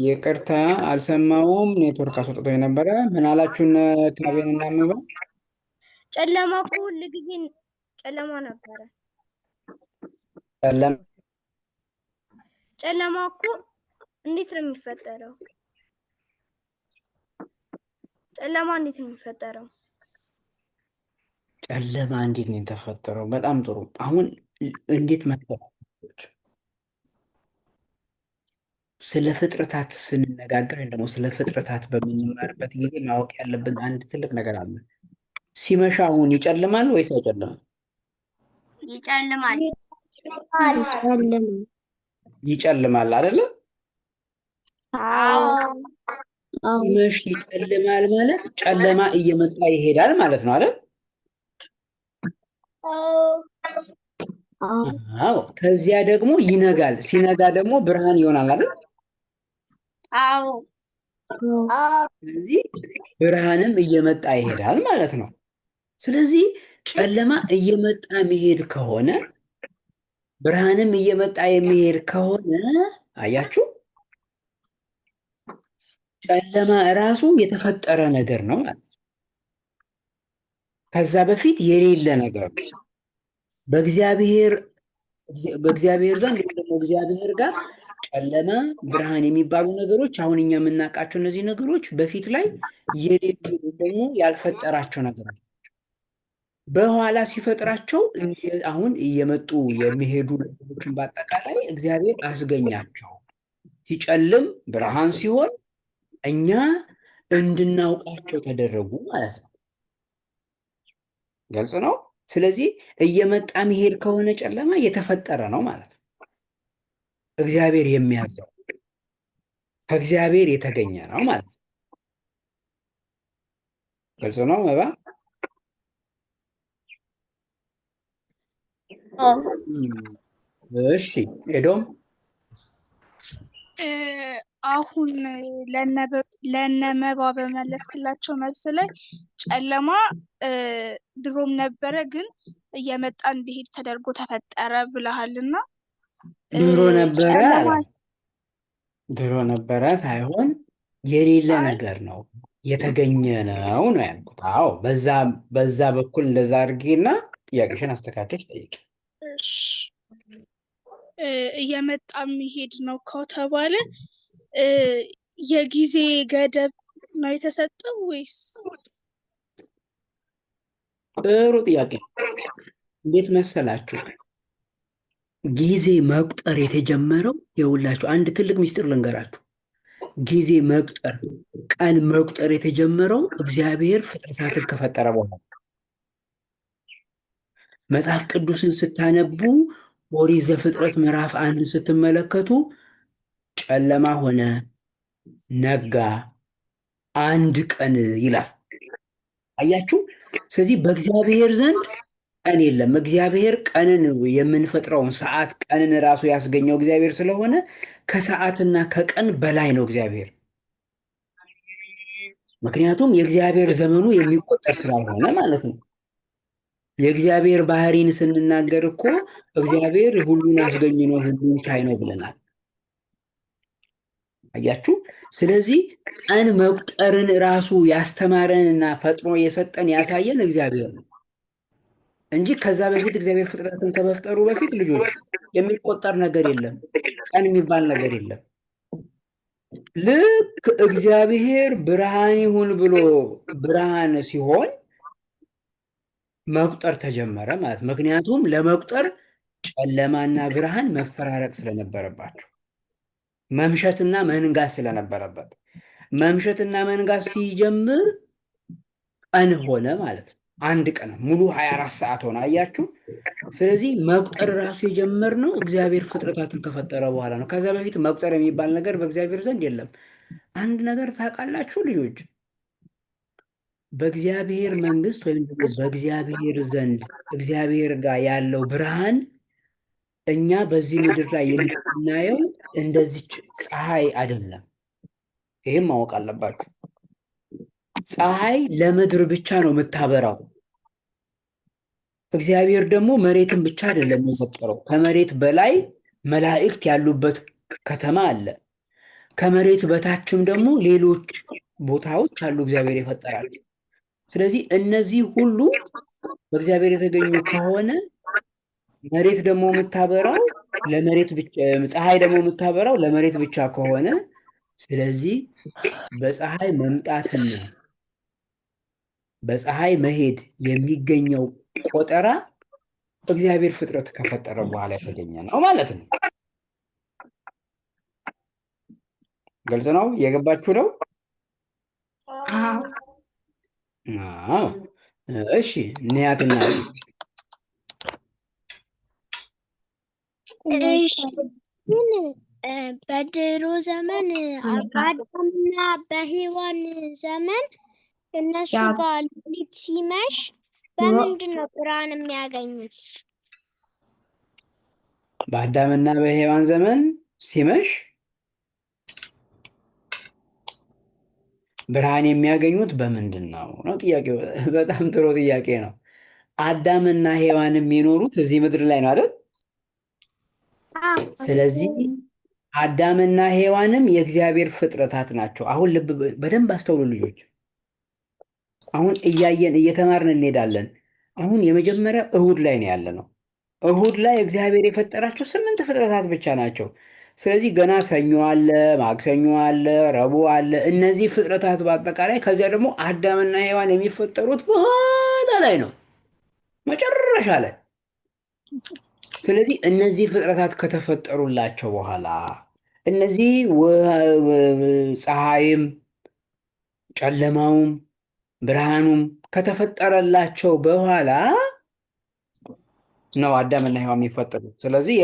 ይቅርታ አልሰማውም። ኔትወርክ አስወጥቶ የነበረ ምን አላችሁን? ካቤንና መባ ጨለማ እኮ ሁል ጊዜ ጨለማ ነበረ። ጨለማ እኮ እንዴት ነው የሚፈጠረው? ጨለማ እንዴት ነው የሚፈጠረው? ጨለማ እንዴት ነው የተፈጠረው? በጣም ጥሩ። አሁን እንዴት መሰላችሁ? ስለ ፍጥረታት ስንነጋገር ወይም ደግሞ ስለ ፍጥረታት በምንማርበት ጊዜ ማወቅ ያለብን አንድ ትልቅ ነገር አለ። ሲመሻ አሁን ይጨልማል ወይስ አይጨልምም? ይጨልማል። ይጨልማል አይደለ? ሲመሽ ይጨልማል ማለት ጨለማ እየመጣ ይሄዳል ማለት ነው አይደል? አዎ። ከዚያ ደግሞ ይነጋል። ሲነጋ ደግሞ ብርሃን ይሆናል አይደል? አዎ። ስለዚህ ብርሃንም እየመጣ ይሄዳል ማለት ነው። ስለዚህ ጨለማ እየመጣ መሄድ ከሆነ ብርሃንም እየመጣ የሚሄድ ከሆነ አያችሁ፣ ጨለማ እራሱ የተፈጠረ ነገር ነው ማለት ነው። ከዛ በፊት የሌለ ነገር ነው። በእግዚአብሔር ዘንድ ወይም ደግሞ እግዚአብሔር ጋር ጨለማ፣ ብርሃን የሚባሉ ነገሮች አሁን እኛ የምናውቃቸው እነዚህ ነገሮች በፊት ላይ የሌሉ ደግሞ ያልፈጠራቸው ነገሮች በኋላ ሲፈጥራቸው አሁን እየመጡ የሚሄዱ ነገሮችን በአጠቃላይ እግዚአብሔር አስገኛቸው። ሲጨልም ብርሃን ሲሆን እኛ እንድናውቃቸው ተደረጉ ማለት ነው። ግልጽ ነው። ስለዚህ እየመጣ መሄድ ከሆነ ጨለማ የተፈጠረ ነው ማለት ነው። እግዚአብሔር የሚያዘው ከእግዚአብሔር የተገኘ ነው ማለት ነው። ግልጽ ነው መባ? እሺ ኤዶም አሁን ለነመባ በመለስክላቸው መልስ ላይ ጨለማ ድሮም ነበረ ግን እየመጣ እንዲሄድ ተደርጎ ተፈጠረ ብለሃልና ድሮ ነበረ አለ። ድሮ ነበረ ሳይሆን የሌለ ነገር ነው የተገኘ ነው ነው ያልኩት። አዎ በዛ በኩል እንደዛ አድርጌና ጥያቄሽን አስተካከች ጠይቅ። እየመጣ የሚሄድ ነው ከተባለ የጊዜ ገደብ ነው የተሰጠው ወይስ? ጥሩ ጥያቄ። እንዴት መሰላችሁ? ጊዜ መቁጠር የተጀመረው የሁላችሁ አንድ ትልቅ ምስጢር ልንገራችሁ። ጊዜ መቁጠር፣ ቀን መቁጠር የተጀመረው እግዚአብሔር ፍጥረታትን ከፈጠረ በኋላ። መጽሐፍ ቅዱስን ስታነቡ ኦሪት ዘፍጥረት ምዕራፍ 1 ስትመለከቱ ጨለማ ሆነ፣ ነጋ፣ አንድ ቀን ይላል። አያችሁ። ስለዚህ በእግዚአብሔር ዘንድ ቀን የለም። እግዚአብሔር ቀንን የምንፈጥረውን ሰዓት ቀንን ራሱ ያስገኘው እግዚአብሔር ስለሆነ ከሰዓትና ከቀን በላይ ነው እግዚአብሔር። ምክንያቱም የእግዚአብሔር ዘመኑ የሚቆጠር ስላልሆነ ማለት ነው። የእግዚአብሔር ባህሪን ስንናገር እኮ እግዚአብሔር ሁሉን አስገኝ ነው፣ ሁሉን ቻይ ነው ብለናል። አያችሁ። ስለዚህ ቀን መቁጠርን ራሱ ያስተማረንና ፈጥሮ የሰጠን ያሳየን እግዚአብሔር ነው እንጂ ከዛ በፊት እግዚአብሔር ፍጥረትን ከመፍጠሩ በፊት ልጆች የሚቆጠር ነገር የለም፣ ቀን የሚባል ነገር የለም። ልክ እግዚአብሔር ብርሃን ይሁን ብሎ ብርሃን ሲሆን መቁጠር ተጀመረ ማለት። ምክንያቱም ለመቁጠር ጨለማና ብርሃን መፈራረቅ ስለነበረባቸው፣ መምሸትና መንጋት ስለነበረበት፣ መምሸትና መንጋት ሲጀምር ቀን ሆነ ማለት ነው። አንድ ቀን ሙሉ 24 ሰዓት ሆነ። አያችሁ። ስለዚህ መቁጠር ራሱ የጀመርነው እግዚአብሔር ፍጥረታትን ከፈጠረ በኋላ ነው። ከዛ በፊት መቁጠር የሚባል ነገር በእግዚአብሔር ዘንድ የለም። አንድ ነገር ታውቃላችሁ ልጆች፣ በእግዚአብሔር መንግስት ወይም ደግሞ በእግዚአብሔር ዘንድ እግዚአብሔር ጋር ያለው ብርሃን እኛ በዚህ ምድር ላይ የምናየው እንደዚች ፀሐይ አይደለም። ይህም ማወቅ አለባችሁ። ፀሐይ ለምድር ብቻ ነው የምታበራው። እግዚአብሔር ደግሞ መሬትን ብቻ አይደለም የፈጠረው። ከመሬት በላይ መላእክት ያሉበት ከተማ አለ። ከመሬት በታችም ደግሞ ሌሎች ቦታዎች አሉ እግዚአብሔር የፈጠራቸው። ስለዚህ እነዚህ ሁሉ በእግዚአብሔር የተገኙ ከሆነ መሬት ደግሞ የምታበራው ለመሬት ብቻ፣ ፀሐይ ደግሞ የምታበራው ለመሬት ብቻ ከሆነ ስለዚህ በፀሐይ መምጣትና በፀሐይ መሄድ የሚገኘው ቆጠራ እግዚአብሔር ፍጥረት ከፈጠረ በኋላ የተገኘ ነው ማለት ነው። ግልጽ ነው? እየገባችሁ ነው? አዎ። እሺ ንያትና እሺ ግን በድሮ ዘመን በአዳምና በሔዋን ዘመን እነሱ ጋር ሌሊት ሲመሽ በምንድን ነው ብርሃን የሚያገኙት? በአዳምና በሔዋን ዘመን ሲመሽ ብርሃን የሚያገኙት በምንድን ነው ነው ጥያቄው። በጣም ጥሩ ጥያቄ ነው። አዳምና ሔዋን የሚኖሩት እዚህ ምድር ላይ ነው አይደል? ስለዚህ አዳምና ሔዋንም የእግዚአብሔር ፍጥረታት ናቸው። አሁን ልብ በደንብ አስተውሉ ልጆች። አሁን እያየን እየተማርን እንሄዳለን። አሁን የመጀመሪያ እሁድ ላይ ነው ያለ ነው። እሁድ ላይ እግዚአብሔር የፈጠራቸው 8 ፍጥረታት ብቻ ናቸው። ስለዚህ ገና ሰኞ አለ፣ ማክሰኞ አለ፣ ረቡዕ አለ። እነዚህ ፍጥረታት በአጠቃላይ ከዚያ ደግሞ አዳምና ሔዋን የሚፈጠሩት በኋላ ላይ ነው፣ መጨረሻ ላይ። ስለዚህ እነዚህ ፍጥረታት ከተፈጠሩላቸው በኋላ እነዚህ ፀሐይም ጨለማውም ብርሃኑም ከተፈጠረላቸው በኋላ ነው አዳምና ሔዋን የሚፈጠሩት። ስለዚህ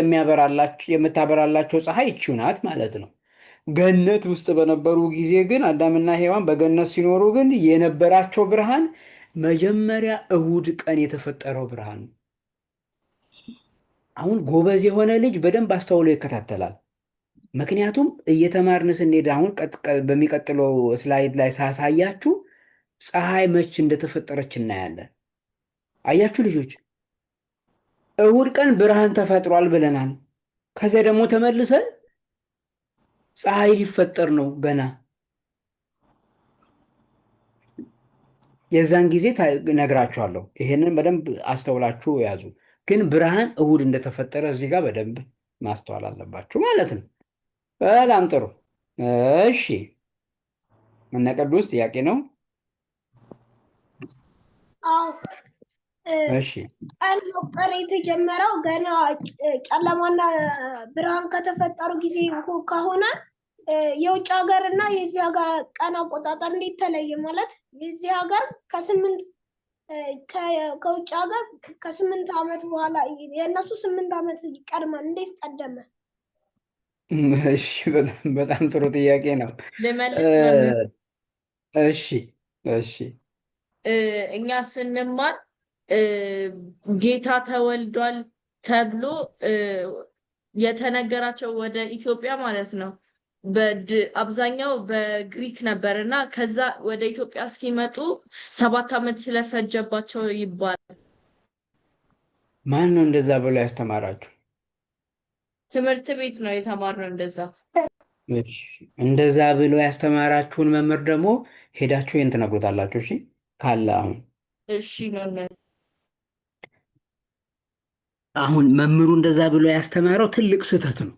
የምታበራላቸው ፀሐይ ይቺው ናት ማለት ነው። ገነት ውስጥ በነበሩ ጊዜ ግን አዳምና ሔዋን በገነት ሲኖሩ ግን የነበራቸው ብርሃን መጀመሪያ እሁድ ቀን የተፈጠረው ብርሃን ነው። አሁን ጎበዝ የሆነ ልጅ በደንብ አስተውሎ ይከታተላል። ምክንያቱም እየተማርን ስንሄድ አሁን በሚቀጥለው ስላይድ ላይ ሳሳያችሁ ፀሐይ መች እንደተፈጠረች እናያለን። አያችሁ ልጆች፣ እሁድ ቀን ብርሃን ተፈጥሯል ብለናል። ከዚያ ደግሞ ተመልሰን ፀሐይ ሊፈጠር ነው ገና። የዛን ጊዜ ነግራችኋለሁ። ይሄንን በደንብ አስተውላችሁ ያዙ። ግን ብርሃን እሁድ እንደተፈጠረ እዚህ ጋር በደንብ ማስተዋል አለባችሁ ማለት ነው። በጣም ጥሩ። እሺ እነ ቅዱስ ጥያቄ ነው። እሺ ቀን መቁጠር የተጀመረው ገና ጨለማና ብርሃን ከተፈጠሩ ጊዜ ከሆነ የውጭ ሀገር እና የዚህ ሀገር ቀን አቆጣጠር እንዴት ተለየ? ማለት የዚህ ሀገር ከውጭ ሀገር ከ8 ዓመት በኋላ የእነሱ 8 ዓመት ይቀድማል። እንዴት ቀደመ? እሺ በጣም ጥሩ ጥያቄ ነው። ልመልስ እሺ እሺ እኛ ስንማር እ፣ ጌታ ተወልዷል ተብሎ የተነገራቸው ወደ ኢትዮጵያ ማለት ነው። አብዛኛው በግሪክ ነበር እና ከዛ ወደ ኢትዮጵያ እስኪመጡ 7 ዓመት ስለፈጀባቸው ይባላል። ማን ነው እንደዛ ብሎ ያስተማራችሁ? ትምህርት ቤት ነው የተማርነው እንደዛ። እሺ፣ እንደዛ ብሎ ያስተማራችሁን መምህር ደግሞ ሄዳችሁ ይህን ትነግሩታላችሁ። እሺ ካለ እሺ መምህር። አሁን መምህሩ እንደዛ ብሎ ያስተማረው ትልቅ ስህተት ነው።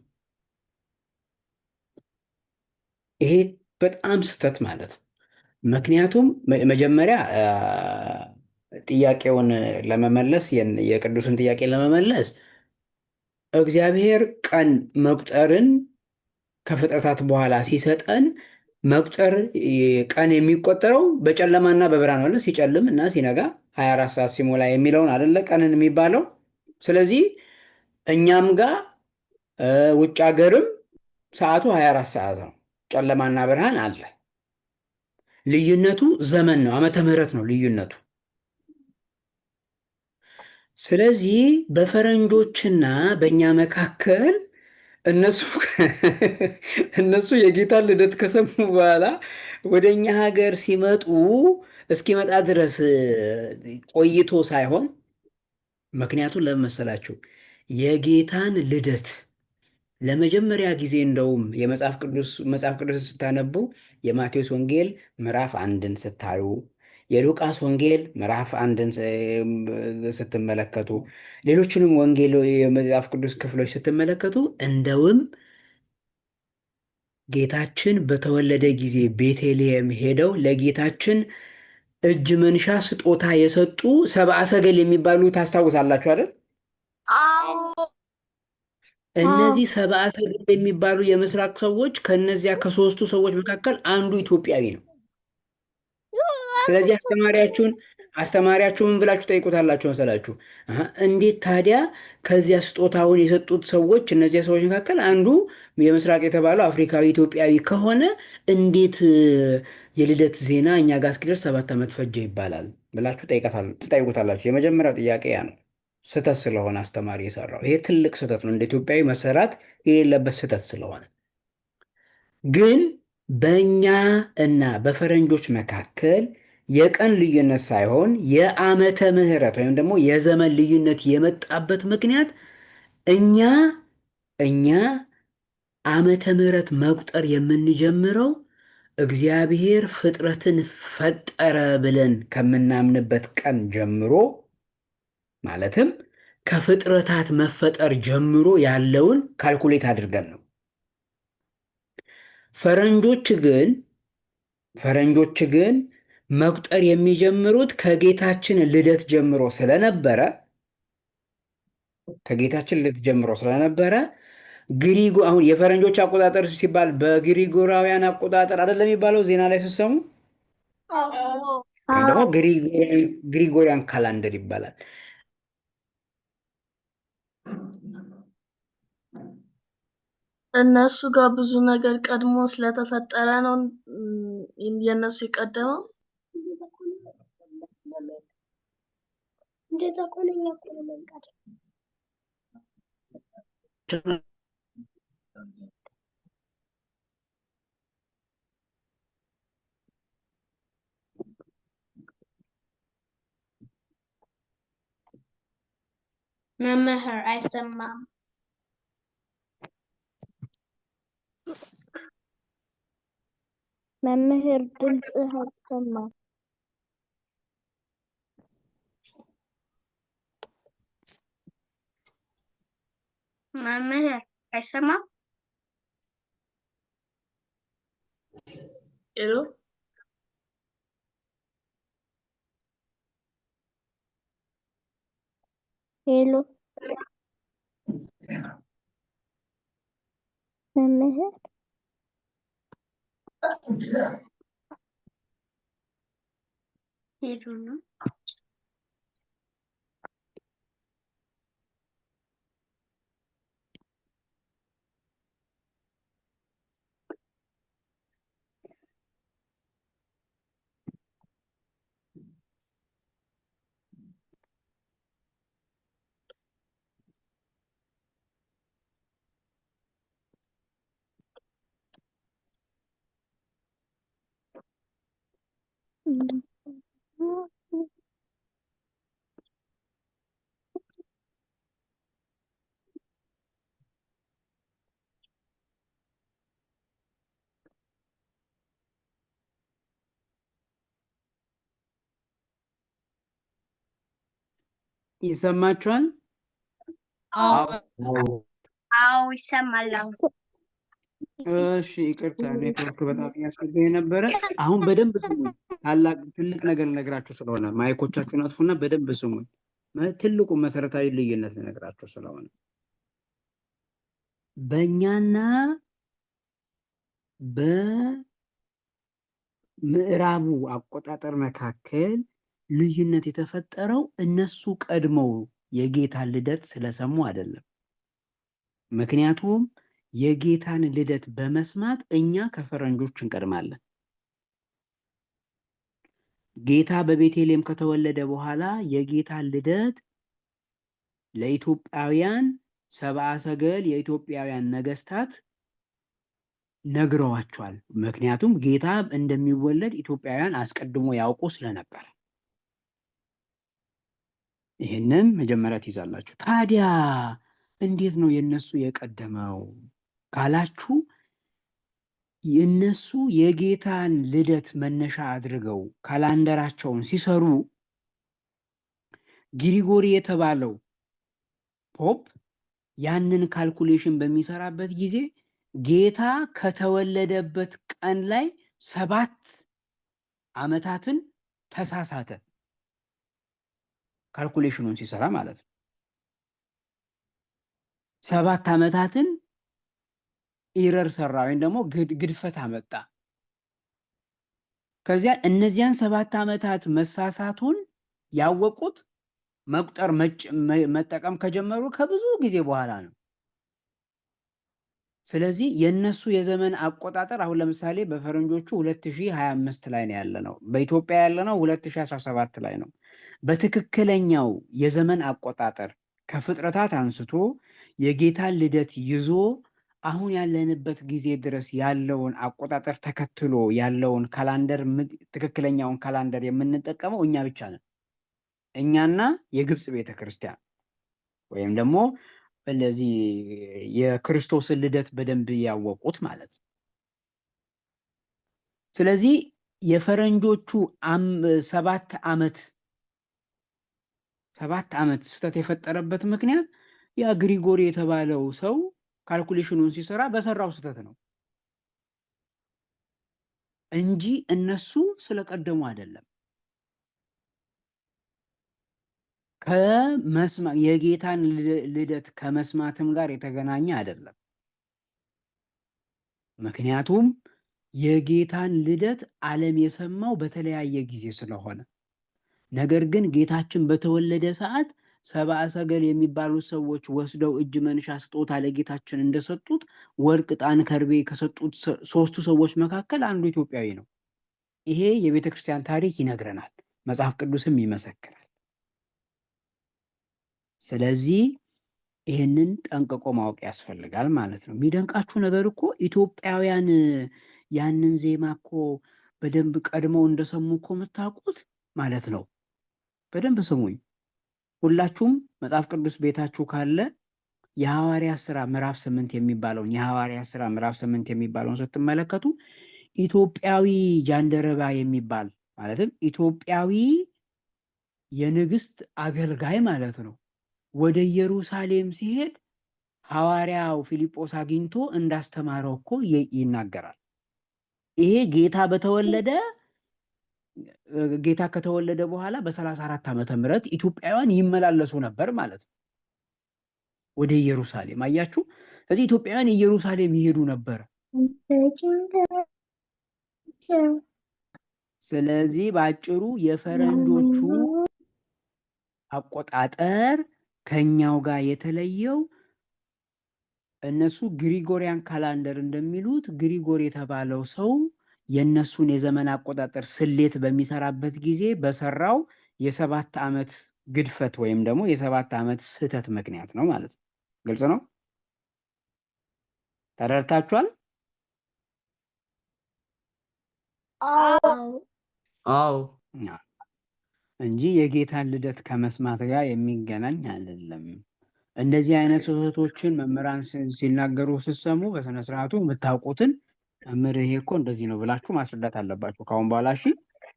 ይሄ በጣም ስህተት ማለት ነው። ምክንያቱም መጀመሪያ ጥያቄውን ለመመለስ የቅዱስን ጥያቄ ለመመለስ እግዚአብሔር ቀን መቁጠርን ከፍጥረታት በኋላ ሲሰጠን መቁጠር ቀን የሚቆጠረው በጨለማና በብርሃን ማለት ሲጨልም እና ሲነጋ 24 ሰዓት ሲሞላ የሚለውን አደለ ቀንን የሚባለው። ስለዚህ እኛም ጋር ውጭ ሀገርም ሰዓቱ 24 ሰዓት ነው። ጨለማና ብርሃን አለ። ልዩነቱ ዘመን ነው፣ ዓመተ ምሕረት ነው ልዩነቱ። ስለዚህ በፈረንጆችና በእኛ መካከል እነሱ እነሱ የጌታን ልደት ከሰሙ በኋላ ወደ እኛ ሀገር ሲመጡ እስኪመጣ ድረስ ቆይቶ ሳይሆን ምክንያቱም ለምን መሰላችሁ? የጌታን ልደት ለመጀመሪያ ጊዜ እንደውም መጽሐፍ ቅዱስ ስታነቡ የማቴዎስ ወንጌል ምዕራፍ አንድን ስታዩ የሉቃስ ወንጌል ምዕራፍ አንድን ስትመለከቱ ሌሎችንም ወንጌል የመጽሐፍ ቅዱስ ክፍሎች ስትመለከቱ እንደውም ጌታችን በተወለደ ጊዜ ቤተልሔም ሄደው ለጌታችን እጅ መንሻ ስጦታ የሰጡ ሰብአ ሰገል የሚባሉ ታስታውሳላችሁ አይደል? አዎ እነዚህ ሰብአ ሰገል የሚባሉ የምስራቅ ሰዎች ከነዚያ ከሶስቱ ሰዎች መካከል አንዱ ኢትዮጵያዊ ነው። ስለዚህ አስተማሪያችሁን ብላችሁ ጠይቁታላችሁ መሰላችሁ። እንዴት ታዲያ ከዚያ ስጦታውን የሰጡት ሰዎች እነዚያ ሰዎች መካከል አንዱ የምስራቅ የተባለው አፍሪካዊ ኢትዮጵያዊ ከሆነ እንዴት የልደት ዜና እኛ ጋር እስኪደርስ 7 ዓመት ፈጀ ይባላል ብላችሁ ትጠይቁታላችሁ። የመጀመሪያው ጥያቄ ያ ነው። ስህተት ስለሆነ አስተማሪ የሰራው ይሄ ትልቅ ስህተት ነው። እንደ ኢትዮጵያዊ መሰራት የሌለበት ስህተት ስለሆነ ግን በእኛ እና በፈረንጆች መካከል የቀን ልዩነት ሳይሆን የዓመተ ምሕረት ወይም ደግሞ የዘመን ልዩነት የመጣበት ምክንያት እኛ ዓመተ ምሕረት መቁጠር የምንጀምረው እግዚአብሔር ፍጥረትን ፈጠረ ብለን ከምናምንበት ቀን ጀምሮ ማለትም ከፍጥረታት መፈጠር ጀምሮ ያለውን ካልኩሌት አድርገን ነው። ፈረንጆች ግን መቁጠር የሚጀምሩት ከጌታችን ልደት ጀምሮ ስለነበረ አሁን የፈረንጆች አቆጣጠር ሲባል በግሪጎራውያን አቆጣጠር አይደለም የሚባለው ዜና ላይ ስትሰሙ፣ ወይም ደግሞ ግሪጎሪያን ካላንደር ይባላል። እነሱ ጋር ብዙ ነገር ቀድሞ ስለተፈጠረ ነው የነሱ የቀደመው። እንደዛ ከሆነ እኛ እኮ ነው መንቃት መምህር አይሰማም። መምህር ድምፅህ አይሰማም። መምህር አይሰማም። ሄሎ ሄሎ መምህር ሄዱ ነው። ይሰማችኋል? አዎ ይሰማል። እሺ ይቅርታ፣ ኔትወርክ በጣም እያስቸገረኝ ነበረ። አሁን በደንብ ስሙኝ። ታላቅ ትልቅ ነገር ልነግራችሁ ስለሆነ ማይኮቻችሁን አጥፉና በደንብ ስሙኝ። ትልቁ መሰረታዊ ልዩነት ልነግራችሁ ስለሆነ በእኛና በምዕራቡ አቆጣጠር መካከል ልዩነት የተፈጠረው እነሱ ቀድመው የጌታን ልደት ስለሰሙ አይደለም። ምክንያቱም የጌታን ልደት በመስማት እኛ ከፈረንጆች እንቀድማለን። ጌታ በቤተልሔም ከተወለደ በኋላ የጌታን ልደት ለኢትዮጵያውያን ሰብአ ሰገል የኢትዮጵያውያን ነገስታት ነግረዋቸዋል። ምክንያቱም ጌታ እንደሚወለድ ኢትዮጵያውያን አስቀድሞ ያውቁ ስለነበር። ይህንን መጀመሪያ ትይዛላችሁ። ታዲያ እንዴት ነው የነሱ የቀደመው ካላችሁ፣ የነሱ የጌታን ልደት መነሻ አድርገው ካላንደራቸውን ሲሰሩ ግሪጎሪ የተባለው ፖፕ ያንን ካልኩሌሽን በሚሰራበት ጊዜ ጌታ ከተወለደበት ቀን ላይ 7 ዓመታትን ተሳሳተ። ካልኩሌሽኑን ሲሰራ ማለት ነው። 7 ዓመታትን ኢረር ሰራ ወይም ደግሞ ግድፈት አመጣ። ከዚያ እነዚያን 7 ዓመታት መሳሳቱን ያወቁት መቁጠር መጠቀም ከጀመሩ ከብዙ ጊዜ በኋላ ነው። ስለዚህ የነሱ የዘመን አቆጣጠር አሁን ለምሳሌ በፈረንጆቹ 2025 ላይ ነው ያለነው፣ በኢትዮጵያ ያለነው 2017 ላይ ነው። በትክክለኛው የዘመን አቆጣጠር ከፍጥረታት አንስቶ የጌታን ልደት ይዞ አሁን ያለንበት ጊዜ ድረስ ያለውን አቆጣጠር ተከትሎ ያለውን ካላንደር ትክክለኛውን ካላንደር የምንጠቀመው እኛ ብቻ ነን። እኛና የግብፅ ቤተክርስቲያን ወይም ደግሞ እነዚህ የክርስቶስን ልደት በደንብ ያወቁት ማለት ነው። ስለዚህ የፈረንጆቹ 7 ዓመት ስህተት የፈጠረበት ምክንያት ያ ግሪጎሪ የተባለው ሰው ካልኩሌሽኑን ሲሰራ በሰራው ስህተት ነው እንጂ እነሱ ስለቀደሙ አይደለም። የጌታን ልደት ከመስማትም ጋር የተገናኘ አይደለም። ምክንያቱም የጌታን ልደት ዓለም የሰማው በተለያየ ጊዜ ስለሆነ፣ ነገር ግን ጌታችን በተወለደ ሰዓት ሰብአ ሰገል የሚባሉት ሰዎች ወስደው እጅ መንሻ ስጦታ ለጌታችን እንደሰጡት ወርቅ፣ ዕጣን፣ ከርቤ ከሰጡት 3ቱ ሰዎች መካከል አንዱ ኢትዮጵያዊ ነው። ይሄ የቤተ ክርስቲያን ታሪክ ይነግረናል፣ መጽሐፍ ቅዱስም ይመሰክራል። ስለዚህ ይህንን ጠንቅቆ ማወቅ ያስፈልጋል ማለት ነው። የሚደንቃችሁ ነገር እኮ ኢትዮጵያውያን ያንን ዜማ እኮ በደንብ ቀድመው እንደሰሙ እኮ የምታውቁት ማለት ነው። በደንብ ስሙኝ። ሁላችሁም መጽሐፍ ቅዱስ ቤታችሁ ካለ የሐዋርያት ሥራ ምዕራፍ 8 የሚባለውን ስትመለከቱ ኢትዮጵያዊ ጃንደረባ የሚባል ማለትም ኢትዮጵያዊ የንግስት አገልጋይ ማለት ነው ወደ ኢየሩሳሌም ሲሄድ ሐዋርያው ፊልጶስ አግኝቶ እንዳስተማረው እኮ ይናገራል። ይሄ ጌታ ከተወለደ በኋላ በ34 ዓመተ ምህረት ኢትዮጵያውያን ይመላለሱ ነበር ማለት ነው ወደ ኢየሩሳሌም። አያችሁ፣ ስለዚህ ኢትዮጵያውያን ኢየሩሳሌም ይሄዱ ነበር። ስለዚህ በአጭሩ የፈረንጆቹ አቆጣጠር ከኛው ጋር የተለየው እነሱ ግሪጎሪያን ካላንደር እንደሚሉት ግሪጎር የተባለው ሰው የነሱን የዘመን አቆጣጠር ስሌት በሚሰራበት ጊዜ በሰራው የ7 ዓመት ግድፈት ወይም ደግሞ የ7 ዓመት ስህተት ምክንያት ነው ማለት ነው። ግልጽ ነው? ተረድታችኋል? አዎ አዎ እንጂ የጌታን ልደት ከመስማት ጋር የሚገናኝ አይደለም። እንደዚህ አይነት ስህተቶችን መምህራን ሲናገሩ ስትሰሙ በስነ ስርዓቱ የምታውቁትን መምህር ይሄ እኮ እንደዚህ ነው ብላችሁ ማስረዳት አለባችሁ ከአሁን በኋላ። እሺ፣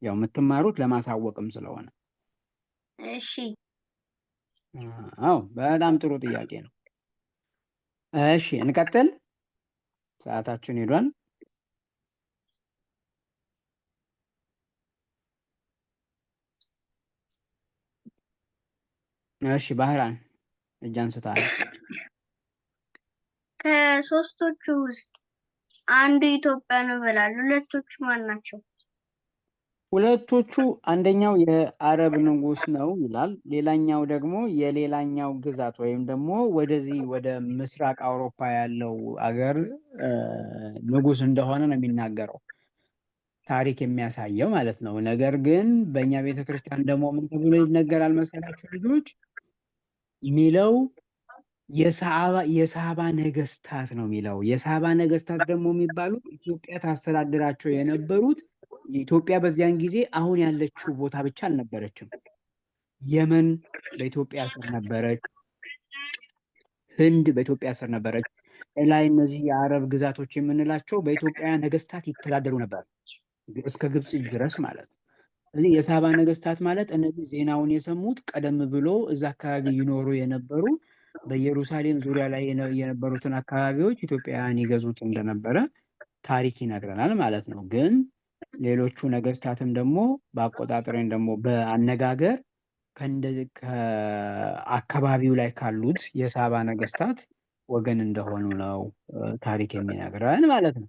ያው የምትማሩት ለማሳወቅም ስለሆነ። እሺ አዎ፣ በጣም ጥሩ ጥያቄ ነው። እሺ፣ እንቀጥል። ሰዓታችን ሄዷል። እሺ፣ ባህራን እጅ አንስታል። ከሶስቶቹ ውስጥ አንዱ ኢትዮጵያ ነው ብላል። ሁለቶቹ ማን ናቸው? ሁለቶቹ አንደኛው የአረብ ንጉስ ነው ይላል። ሌላኛው ደግሞ የሌላኛው ግዛት ወይም ደግሞ ወደዚህ ወደ ምስራቅ አውሮፓ ያለው አገር ንጉስ እንደሆነ ነው የሚናገረው ታሪክ የሚያሳየው ማለት ነው። ነገር ግን በእኛ ቤተክርስቲያን ደግሞ ምን ተብሎ ይነገራል መሰላችሁ ልጆች? ሚለው የሳባ ነገስታት ነው የሚለው። የሳባ ነገስታት ደግሞ የሚባሉት ኢትዮጵያ ታስተዳድራቸው የነበሩት ኢትዮጵያ በዚያን ጊዜ አሁን ያለችው ቦታ ብቻ አልነበረችም። የመን በኢትዮጵያ ስር ነበረች። ህንድ በኢትዮጵያ ስር ነበረች። ላይ እነዚህ የአረብ ግዛቶች የምንላቸው በኢትዮጵያ ነገስታት ይተዳደሩ ነበር እስከ ግብፅ ድረስ ማለት ነው። ስለዚህ የሳባ ነገስታት ማለት እነዚህ ዜናውን የሰሙት ቀደም ብሎ እዛ አካባቢ ይኖሩ የነበሩ በኢየሩሳሌም ዙሪያ ላይ የነበሩትን አካባቢዎች ኢትዮጵያውያን ይገዙት እንደነበረ ታሪክ ይነግረናል ማለት ነው። ግን ሌሎቹ ነገስታትም ደግሞ በአቆጣጠሬን ደግሞ በአነጋገር ከአካባቢው ላይ ካሉት የሳባ ነገስታት ወገን እንደሆኑ ነው ታሪክ የሚነግረን ማለት ነው።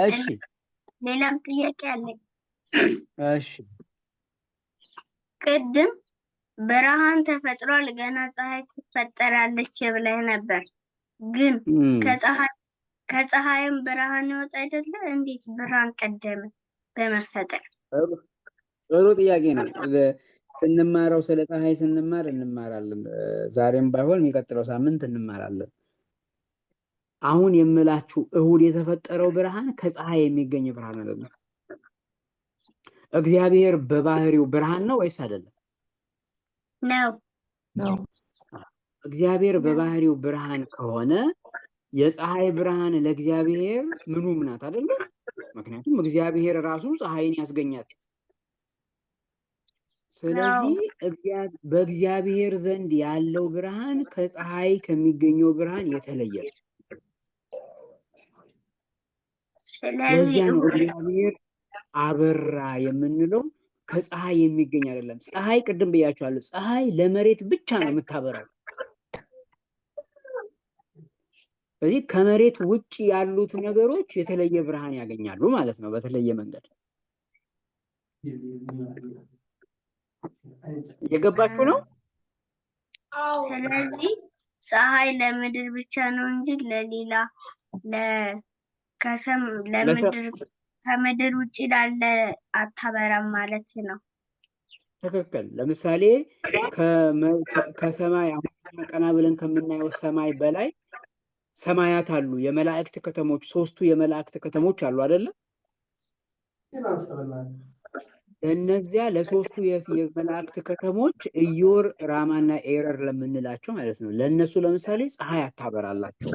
እሺ፣ ሌላም ጥያቄ አለኝ። እሺ፣ ቅድም ብርሃን ተፈጥሯል ገና ፀሐይ ትፈጠራለች ብለህ ነበር። ግን ከፀሐይም ብርሃን ይወጣ አይደለ? እንዴት ብርሃን ቀደመ በመፈጠር? ጥሩ ጥያቄ ነው። ስንማረው ስለ ፀሐይ ስንማር እንማራለን። ዛሬም ባይሆን የሚቀጥለው ሳምንት እንማራለን። አሁን የምላችሁ እሁድ የተፈጠረው ብርሃን ከፀሐይ የሚገኝ ብርሃን አይደለም። እግዚአብሔር በባህሪው ብርሃን ነው ወይስ አይደለም? ነው። እግዚአብሔር በባህሪው ብርሃን ከሆነ የፀሐይ ብርሃን ለእግዚአብሔር ምኑም ናት አይደለም? ምክንያቱም እግዚአብሔር ራሱ ፀሐይን ያስገኛት። ስለዚህ በእግዚአብሔር ዘንድ ያለው ብርሃን ከፀሐይ ከሚገኘው ብርሃን የተለየ ነው። ስለዚህ ነው እግዚአብሔር አበራ የምንለው ከፀሐይ የሚገኝ አይደለም። ፀሐይ ቅድም ብያቸዋለሁ፣ ፀሐይ ለመሬት ብቻ ነው የምታበራው። ስለዚህ ከመሬት ውጭ ያሉት ነገሮች የተለየ ብርሃን ያገኛሉ ማለት ነው፣ በተለየ መንገድ። እየገባችሁ ነው? ስለዚህ ፀሐይ ለምድር ብቻ ነው እንጂ ለሌላ ከምድር ውጭ ላለ አታበራም ማለት ነው። ትክክል። ለምሳሌ ከሰማይ አሁን ቀና ብለን ከምናየው ሰማይ በላይ ሰማያት አሉ። የመላእክት ከተሞች፣ 3ቱ የመላእክት ከተሞች አሉ አይደለ? እነዚያ ለ3ቱ የመላእክት ከተሞች ኢዮር፣ ራማና ኤረር ለምንላቸው ማለት ነው። ለእነሱ ለምሳሌ ፀሐይ አታበራላቸው።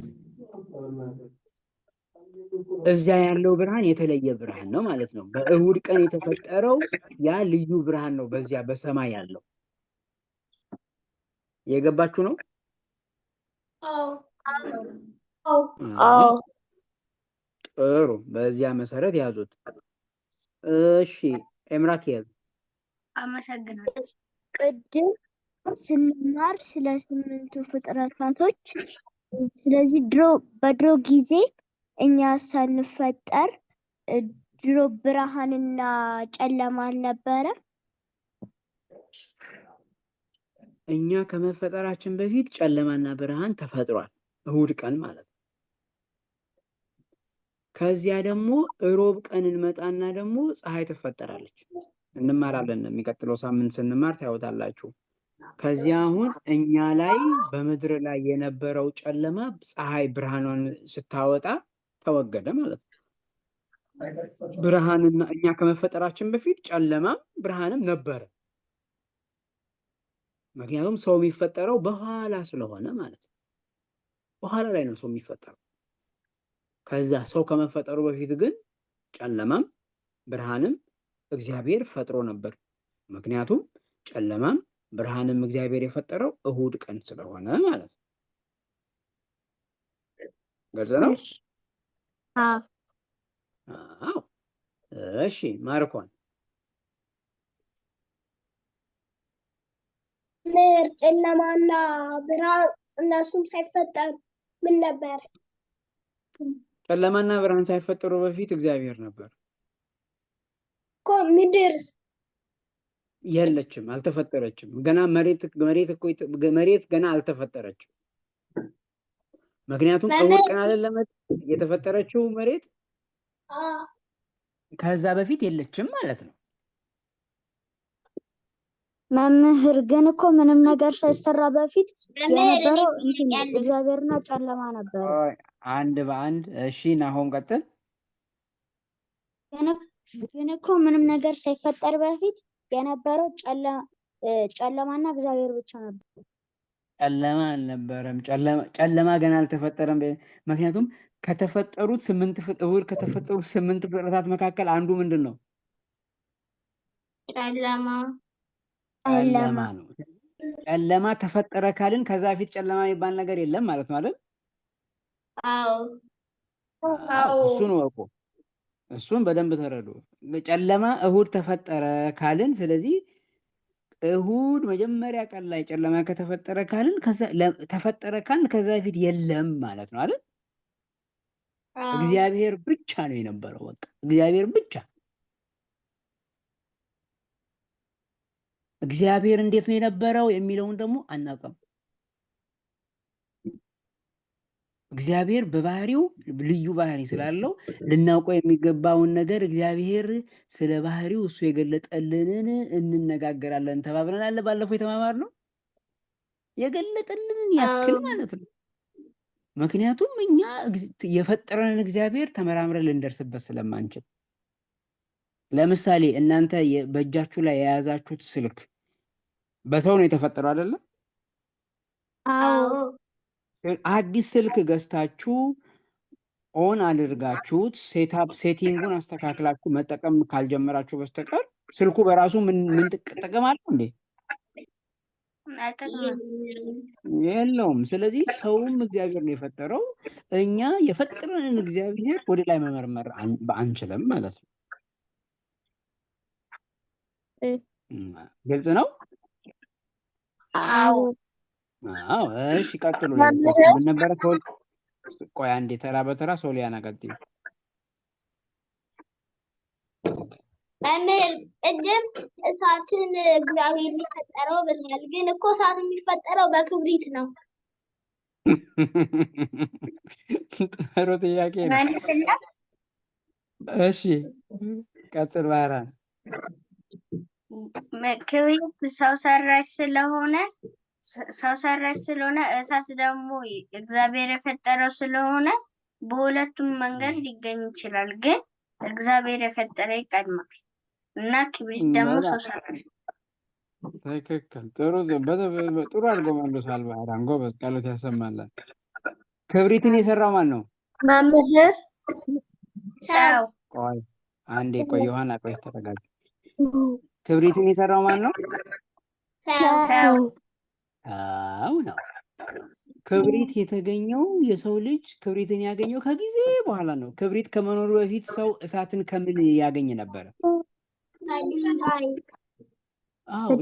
እዚያ ያለው ብርሃን የተለየ ብርሃን ነው ማለት ነው። በእሁድ ቀን የተፈጠረው ያ ልዩ ብርሃን ነው በዚያ በሰማይ ያለው። የገባችሁ ነው? አዎ። ጥሩ። በዚያ መሰረት ያዙት። እሺ፣ ኤምራት ያዙ። አመሰግናለሁ። ቅድም ስንማር ስለ 8ቱ ፍጥረታቶች፣ ስለዚህ በድሮ ጊዜ እኛ ሳንፈጠር ድሮ ብርሃንና ጨለማ አልነበረ? እኛ ከመፈጠራችን በፊት ጨለማና ብርሃን ተፈጥሯል፣ እሁድ ቀን ማለት ነው። ከዚያ ደግሞ እሮብ ቀን እንመጣና ደግሞ ፀሐይ ትፈጠራለች። እንማራለን። የሚቀጥለው ሳምንት ስንማር ታዩታላችሁ። ከዚያ አሁን እኛ ላይ በምድር ላይ የነበረው ጨለማ ፀሐይ ብርሃኗን ስታወጣ ተወገደ ማለት ነው። ብርሃንና እኛ ከመፈጠራችን በፊት ጨለማም ብርሃንም ነበረ። ምክንያቱም ሰው የሚፈጠረው በኋላ ስለሆነ ማለት ነው። በኋላ ላይ ነው ሰው የሚፈጠረው። ከዛ ሰው ከመፈጠሩ በፊት ግን ጨለማም ብርሃንም እግዚአብሔር ፈጥሮ ነበር። ምክንያቱም ጨለማም ብርሃንም እግዚአብሔር የፈጠረው እሁድ ቀን ስለሆነ ማለት ነው። ግልጽ ነው? አዎ። እሺ ማርኮን ምር ጨለማና ብርሃን እነሱም ሳይፈጠሩ ምን ነበር? ጨለማና ብርሃን ሳይፈጠሩ በፊት እግዚአብሔር ነበር እኮ። ምድርስ የለችም፣ አልተፈጠረችም። ገና መሬት ገና አልተፈጠረችም። ምክንያቱም እሁድ ቀን አይደለም የተፈጠረችው መሬት። ከዛ በፊት የለችም ማለት ነው። መምህር ግን እኮ ምንም ነገር ሳይሰራ በፊት የነበረው እግዚአብሔርና ጨለማ ነበር። አንድ በአንድ እሺ፣ ናሆም ቀጥል። ግን እኮ ምንም ነገር ሳይፈጠር በፊት የነበረው ጨለማና እግዚአብሔር ብቻ ነበር። ጨለማ አልነበረም። ጨለማ ገና አልተፈጠረም። ምክንያቱም ከተፈጠሩት እሁድ ከተፈጠሩት 8 ፍጥረታት መካከል አንዱ ምንድን ነው? ጨለማ ነው። ጨለማ ተፈጠረ ካልን ከዛ በፊት ጨለማ የሚባል ነገር የለም ማለት ነው አይደል? አዎ። እሱን ወቁ። እሱን በደንብ ተረዱ። ጨለማ እሁድ ተፈጠረ ካልን፣ ስለዚህ እሁድ መጀመሪያ ቀን ላይ ጨለማ ከተፈጠረ ካልን ተፈጠረ ካልን ከዛ በፊት የለም ማለት ነው አይደል? እግዚአብሔር ብቻ ነው የነበረው። በቃ እግዚአብሔር ብቻ። እግዚአብሔር እንዴት ነው የነበረው የሚለውን ደግሞ አናውቅም። እግዚአብሔር በባህሪው ልዩ ባህሪ ስላለው ልናውቀው የሚገባውን ነገር እግዚአብሔር ስለ ባህሪው እሱ የገለጠልንን እንነጋገራለን ተባብለናል። ባለፈው የተማማርነው የገለጠልንን ያክል ማለት ነው። ምክንያቱም እኛ የፈጠረንን እግዚአብሔር ተመራምረን ልንደርስበት ስለማንችል። ለምሳሌ እናንተ በእጃችሁ ላይ የያዛችሁት ስልክ በሰው ነው የተፈጠረው አይደለም? አዎ። አዲስ ስልክ ገዝታችሁ ኦን አድርጋችሁት ሴቲንጉን አስተካክላችሁ መጠቀም ካልጀመራችሁ በስተቀር ስልኩ በራሱ ምን ጥቅም አለው እንዴ? የለውም። ስለዚህ ሰውም እግዚአብሔር ነው የፈጠረው። እኛ የፈጠረንን እግዚአብሔር ወደ ላይ መመርመር አንችልም ማለት ነው። ግልጽ ነው? አዎ። አዎ። እሺ ቀጥሉ። ምን ነበረ? ቆይ አንዴ ተራ በተራ ሶሊያና ቀጥይ። መምህር ቅድም እሳትን እግዚአብሔር የሚፈጠረው ብለናል። ግን እኮ እሳት የሚፈጠረው በክብሪት ነው። ጥሩ ጥያቄ ነው። መልስላት። እሺ ቀጥል ባህራን። ክብሪት ሰው ሰራሽ ስለሆነ እሳት ደግሞ እግዚአብሔር የፈጠረው ስለሆነ በሁለቱም መንገድ ሊገኝ ይችላል። ግን እግዚአብሔር የፈጠረ ይቀድማል እና ክብሪት ደግሞ ሰው ሰራሽ። ትክክል። ጥሩ አድርጎ መልሷል ባህራን። ጎበዝ፣ ቃሎት ያሰማላል። ክብሪትን የሰራው ማን ነው? መምህር ሰው። ቆይ አንዴ ቆይ፣ ዮሐና ቆይ ተረጋጋ። ክብሪትን የሰራው ማን ነው? ሰው ነው። ክብሪት የተገኘው የሰው ልጅ ክብሪትን ያገኘው ከጊዜ በኋላ ነው። ክብሪት ከመኖሩ በፊት ሰው እሳትን ከምን ያገኝ ነበረ?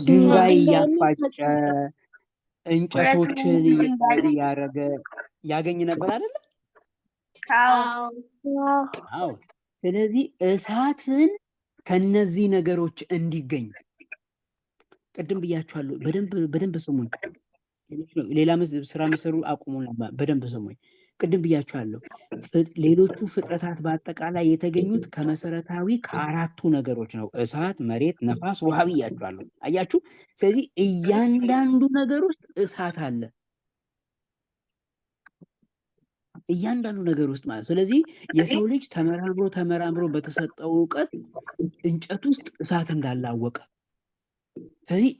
ድንጋይ እያፋጨ እንጨቶችን እያደረገ ያገኝ ነበር አይደለ? አዎ። ስለዚህ እሳትን ከነዚህ ነገሮች እንዲገኝ ቅድም ብያችኋለሁ። በደንብ ስሙኝ። ሌላ ስራ መሰሩ አቁሙና በደንብ ስሙኝ። ቅድም ብያችኋለሁ። ሌሎቹ ፍጥረታት በአጠቃላይ የተገኙት ከመሰረታዊ ከአራቱ ነገሮች ነው። እሳት፣ መሬት፣ ነፋስ፣ ውሃ ብያችኋለሁ። አያችሁ? ስለዚህ እያንዳንዱ ነገር ውስጥ እሳት አለ። እያንዳንዱ ነገር ውስጥ ማለት። ስለዚህ የሰው ልጅ ተመራምሮ በተሰጠው እውቀት እንጨት ውስጥ እሳት እንዳላወቀ፣ ስለዚህ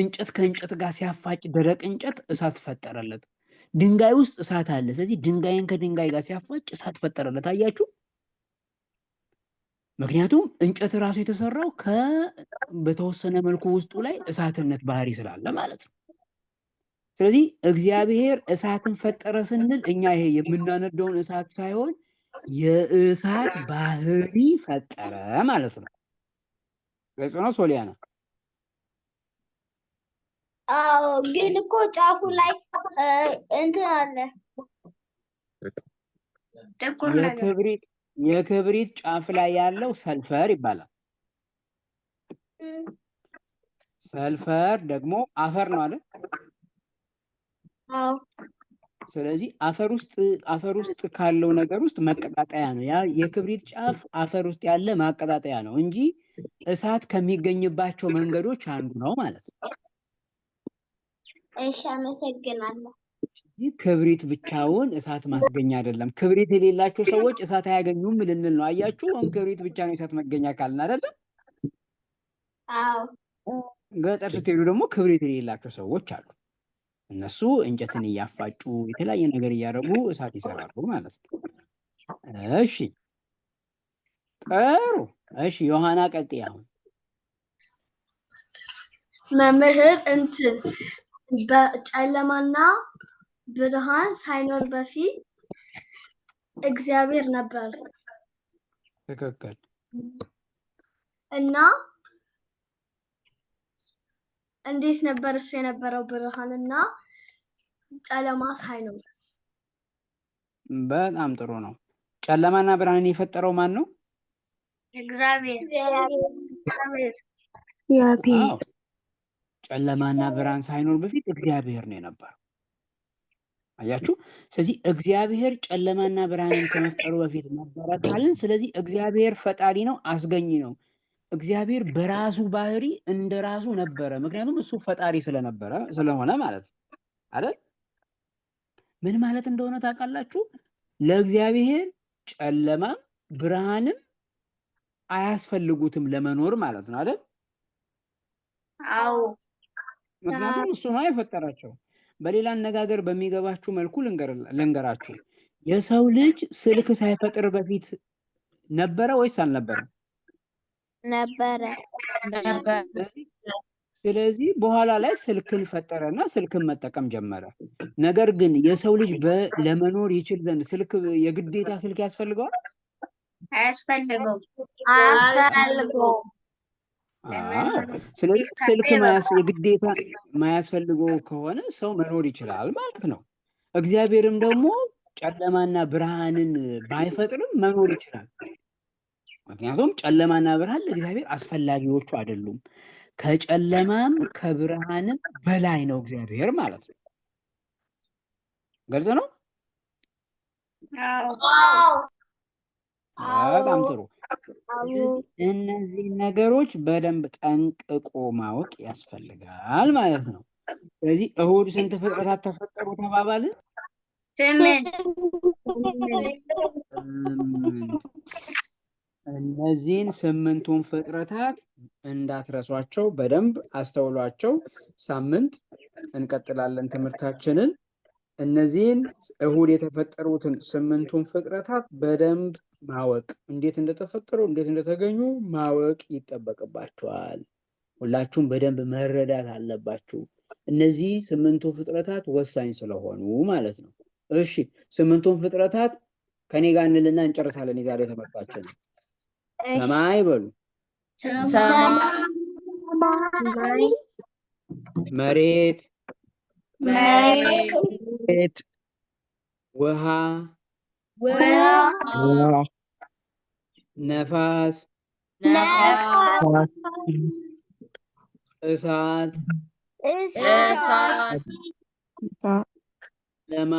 እንጨት ከእንጨት ጋር ሲያፋጭ ደረቅ እንጨት እሳት ፈጠረለት። ድንጋይ ውስጥ እሳት አለ። ስለዚህ ድንጋይን ከድንጋይ ጋር ሲያፋጭ እሳት ፈጠረለት። አያችሁ? ምክንያቱም እንጨት ራሱ የተሰራው በተወሰነ መልኩ ውስጡ ላይ እሳትነት ባህሪ ስላለ ማለት ነው። ስለዚህ እግዚአብሔር እሳትን ፈጠረ ስንል እኛ ይሄ የምናነደውን እሳት ሳይሆን የእሳት ባህሪ ፈጠረ ማለት ነው። ግልጽ ነው ሶሊያና? አዎ፣ ግን እኮ ጫፉ ላይ እንትን አለ ጥቁር ነገር። የክብሪት ጫፍ ላይ ያለው ሰልፈር ይባላል። ሰልፈር ደግሞ አፈር ነው አይደል? አዎ። ስለዚህ አፈር ውስጥ ካለው ነገር ውስጥ መቀጣጠያ ነው። ያ የክብሪት ጫፍ አፈር ውስጥ ያለ ማቀጣጠያ ነው እንጂ እሳት ከሚገኝባቸው መንገዶች አንዱ ነው ማለት ነው። እሺ፣ አመሰግናለሁ። ክብሪት ብቻውን እሳት ማስገኛ አይደለም። ክብሪት የሌላቸው ሰዎች እሳት አያገኙም ልንል ነው። አያችሁ? ክብሪት ብቻ ነው እሳት መገኛ ካልን አይደለም? አዎ። ገጠር ስትሄዱ ደግሞ ክብሪት የሌላቸው ሰዎች አሉ። እነሱ እንጨትን እያፋጩ የተለያየ ነገር እያደረጉ እሳት ይሰራሉ ማለት ነው። እሺ ጥሩ። እሺ ዮሐና ቀጥይ። አሁን መምህር እንትን በጨለማና ብርሃን ሳይኖር በፊት እግዚአብሔር ነበር። ትክክል። እና እንዴት ነበር እሱ የነበረው ብርሃንና ጨለማ ሳይኖር? በጣም ጥሩ ነው። ጨለማና ብርሃንን የፈጠረው ማን ነው? እግዚአብሔር። አዎ፣ ጨለማና ብርሃን ሳይኖር በፊት እግዚአብሔር ነው የነበረው። አያችሁ? ስለዚህ እግዚአብሔር ጨለማና ብርሃንን ከመፍጠሩ በፊት ነበረ ካልን፣ ስለዚህ እግዚአብሔር ፈጣሪ ነው፣ አስገኝ ነው። እግዚአብሔር በራሱ ባህሪ እንደ ራሱ ነበረ። ምክንያቱም እሱ ፈጣሪ ስለሆነ ማለት ነው አይደል? ምን ማለት እንደሆነ ታውቃላችሁ? ለእግዚአብሔር ጨለማም ብርሃንም አያስፈልጉትም ለመኖር ማለት ነው አይደል? አዎ። ምክንያቱም እሱ ነው የፈጠራቸው። በሌላ አነጋገር በሚገባችሁ መልኩ ልንገራችሁ። የሰው ልጅ ስልክ ሳይፈጥር በፊት ነበረ ወይስ አልነበረም? ነበረ። ስለዚህ በኋላ ላይ ስልክን ፈጠረና ስልክን መጠቀም ጀመረ። ነገር ግን የሰው ልጅ ለመኖር ይችል ዘንድ የግዴታ ስልክ ያስፈልገዋል? አያስፈልገውም። ስለዚህ ስልክ የግዴታ ማያስፈልገው ከሆነ ሰው መኖር ይችላል ማለት ነው። እግዚአብሔርም ደግሞ ጨለማና ብርሃንን ባይፈጥርም መኖር ይችላል። ምክንያቱም ጨለማና ብርሃን ለእግዚአብሔር አስፈላጊዎቹ አይደሉም። ከጨለማም ከብርሃንም በላይ ነው እግዚአብሔር ማለት ነው። ግልጽ ነው? በጣም ጥሩ። እነዚህ ነገሮች በደንብ ጠንቅቆ ማወቅ ያስፈልጋል ማለት ነው። ስለዚህ እሁድ ስንት ፍጥረታት ተፈጠሩ ተባባልን? 8። እነዚህን 8ቱን ፍጥረታት እንዳትረሷቸው፣ በደንብ አስተውሏቸው። ሳምንት እንቀጥላለን ትምህርታችንን። እነዚህን እሁድ የተፈጠሩትን 8ቱን ፍጥረታት በደንብ ማወቅ፣ እንዴት እንደተፈጠሩ እንዴት እንደተገኙ ማወቅ ይጠበቅባችኋል። ሁላችሁም በደንብ መረዳት አለባችሁ። እነዚህ 8ቱ ፍጥረታት ወሳኝ ስለሆኑ ማለት ነው። እሺ 8ቱን ፍጥረታት ከኔ ጋር እንልና እንጨርሳለን የዛሬ ትምህርታችን። ሰማይ በሉ። መሬት፣ ውሃ፣ ነፋስ፣ እሳት፣ ጨለማ፣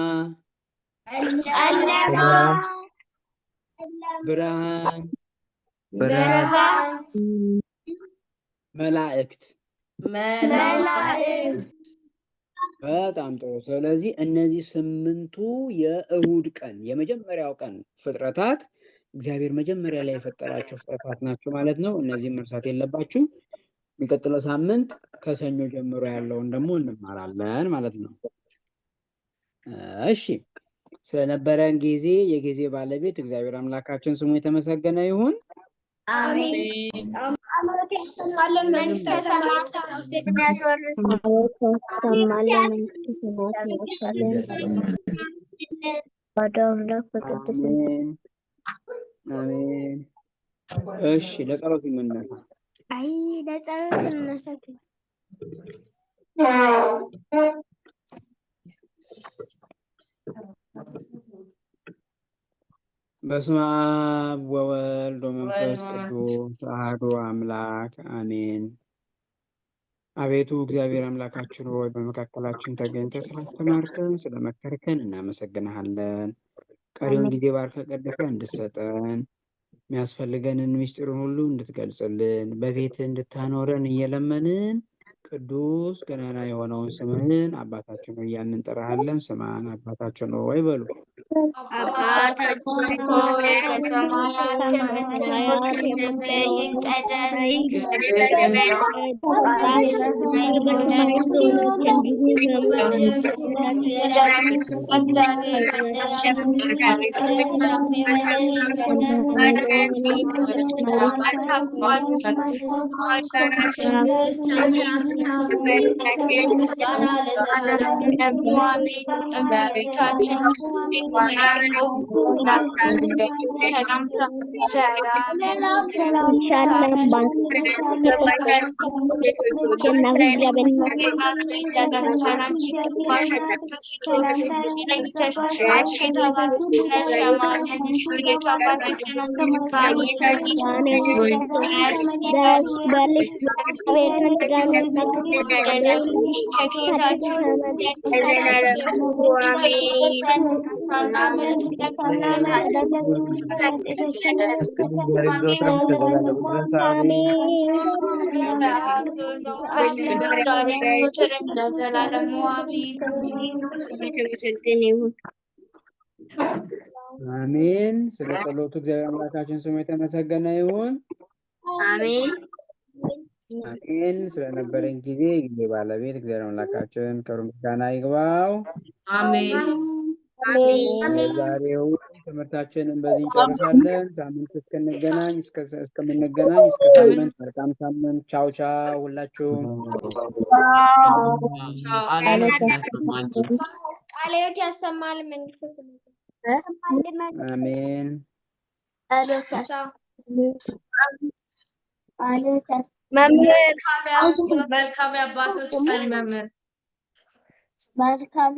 ብርሃን፣ መላእክት። በጣም ጥሩ። ስለዚህ እነዚህ 8ቱ የእሁድ ቀን የመጀመሪያው ቀን ፍጥረታት እግዚአብሔር መጀመሪያ ላይ የፈጠራቸው ፍጥረታት ናቸው ማለት ነው። እነዚህም መርሳት የለባችሁ። የሚቀጥለው ሳምንት ከሰኞ ጀምሮ ያለውን ደግሞ እንማራለን ማለት ነው። እሺ፣ ስለነበረን ጊዜ የጊዜ ባለቤት እግዚአብሔር አምላካችን ስሙ የተመሰገነ ይሁን። አሜን። ጸሎት ያሰማልን፣ መንግስተ ሰማያት ክርስቶስን ያስወርስ። አሜን አሜን። እሺ፣ ለጸሎት እንነሳ። አይ ለጸሎት እንነሳ። በስመ አብ ወወልድ ወመንፈስ ቅዱስ አሐዱ አምላክ አሜን። አቤቱ እግዚአብሔር አምላካችን ሆይ በመካከላችን ተገኝተህ ስላስተማርከን ስለመከርከን እናመሰግንሃለን። ቀሪውን ጊዜ ባርከህ ቀድሰህ እንድትሰጠን የሚያስፈልገንን ምስጢሩን ሁሉ እንድትገልጽልን በቤትህ እንድታኖረን እየለመንን ቅዱስ ገናና የሆነውን ስምህን አባታችን ሆይ እያልን እንጠራሃለን። ስማን አባታችን ሆይ በሉ። አባታችን ሆይ በሰማያት የምትኖር ስምህ ይቀደስ፣ አሜን። ስለ ጸሎቱ እግዚአብሔር አምላካችን ስሙ የተመሰገነ ይሁን። አሜን አሜን። ስለነበረን ጊዜ ባለቤት እግዚአብሔር አምላካችን ክብር ምስጋና ይግባው። አሜን። የዛሬው ትምህርታችንን በዚህ እንጨርሳለን። ሳምንት እስከምንገናኝ እስከ ሳምንት መልካም ሳምንት። ቻው ቻው ሁላችሁም። ቃለ ሕይወት ያሰማል፣ መንግስተ ሰማያት አሜን። መምህር መልካም የአባቶች ቀን መምህር መልካም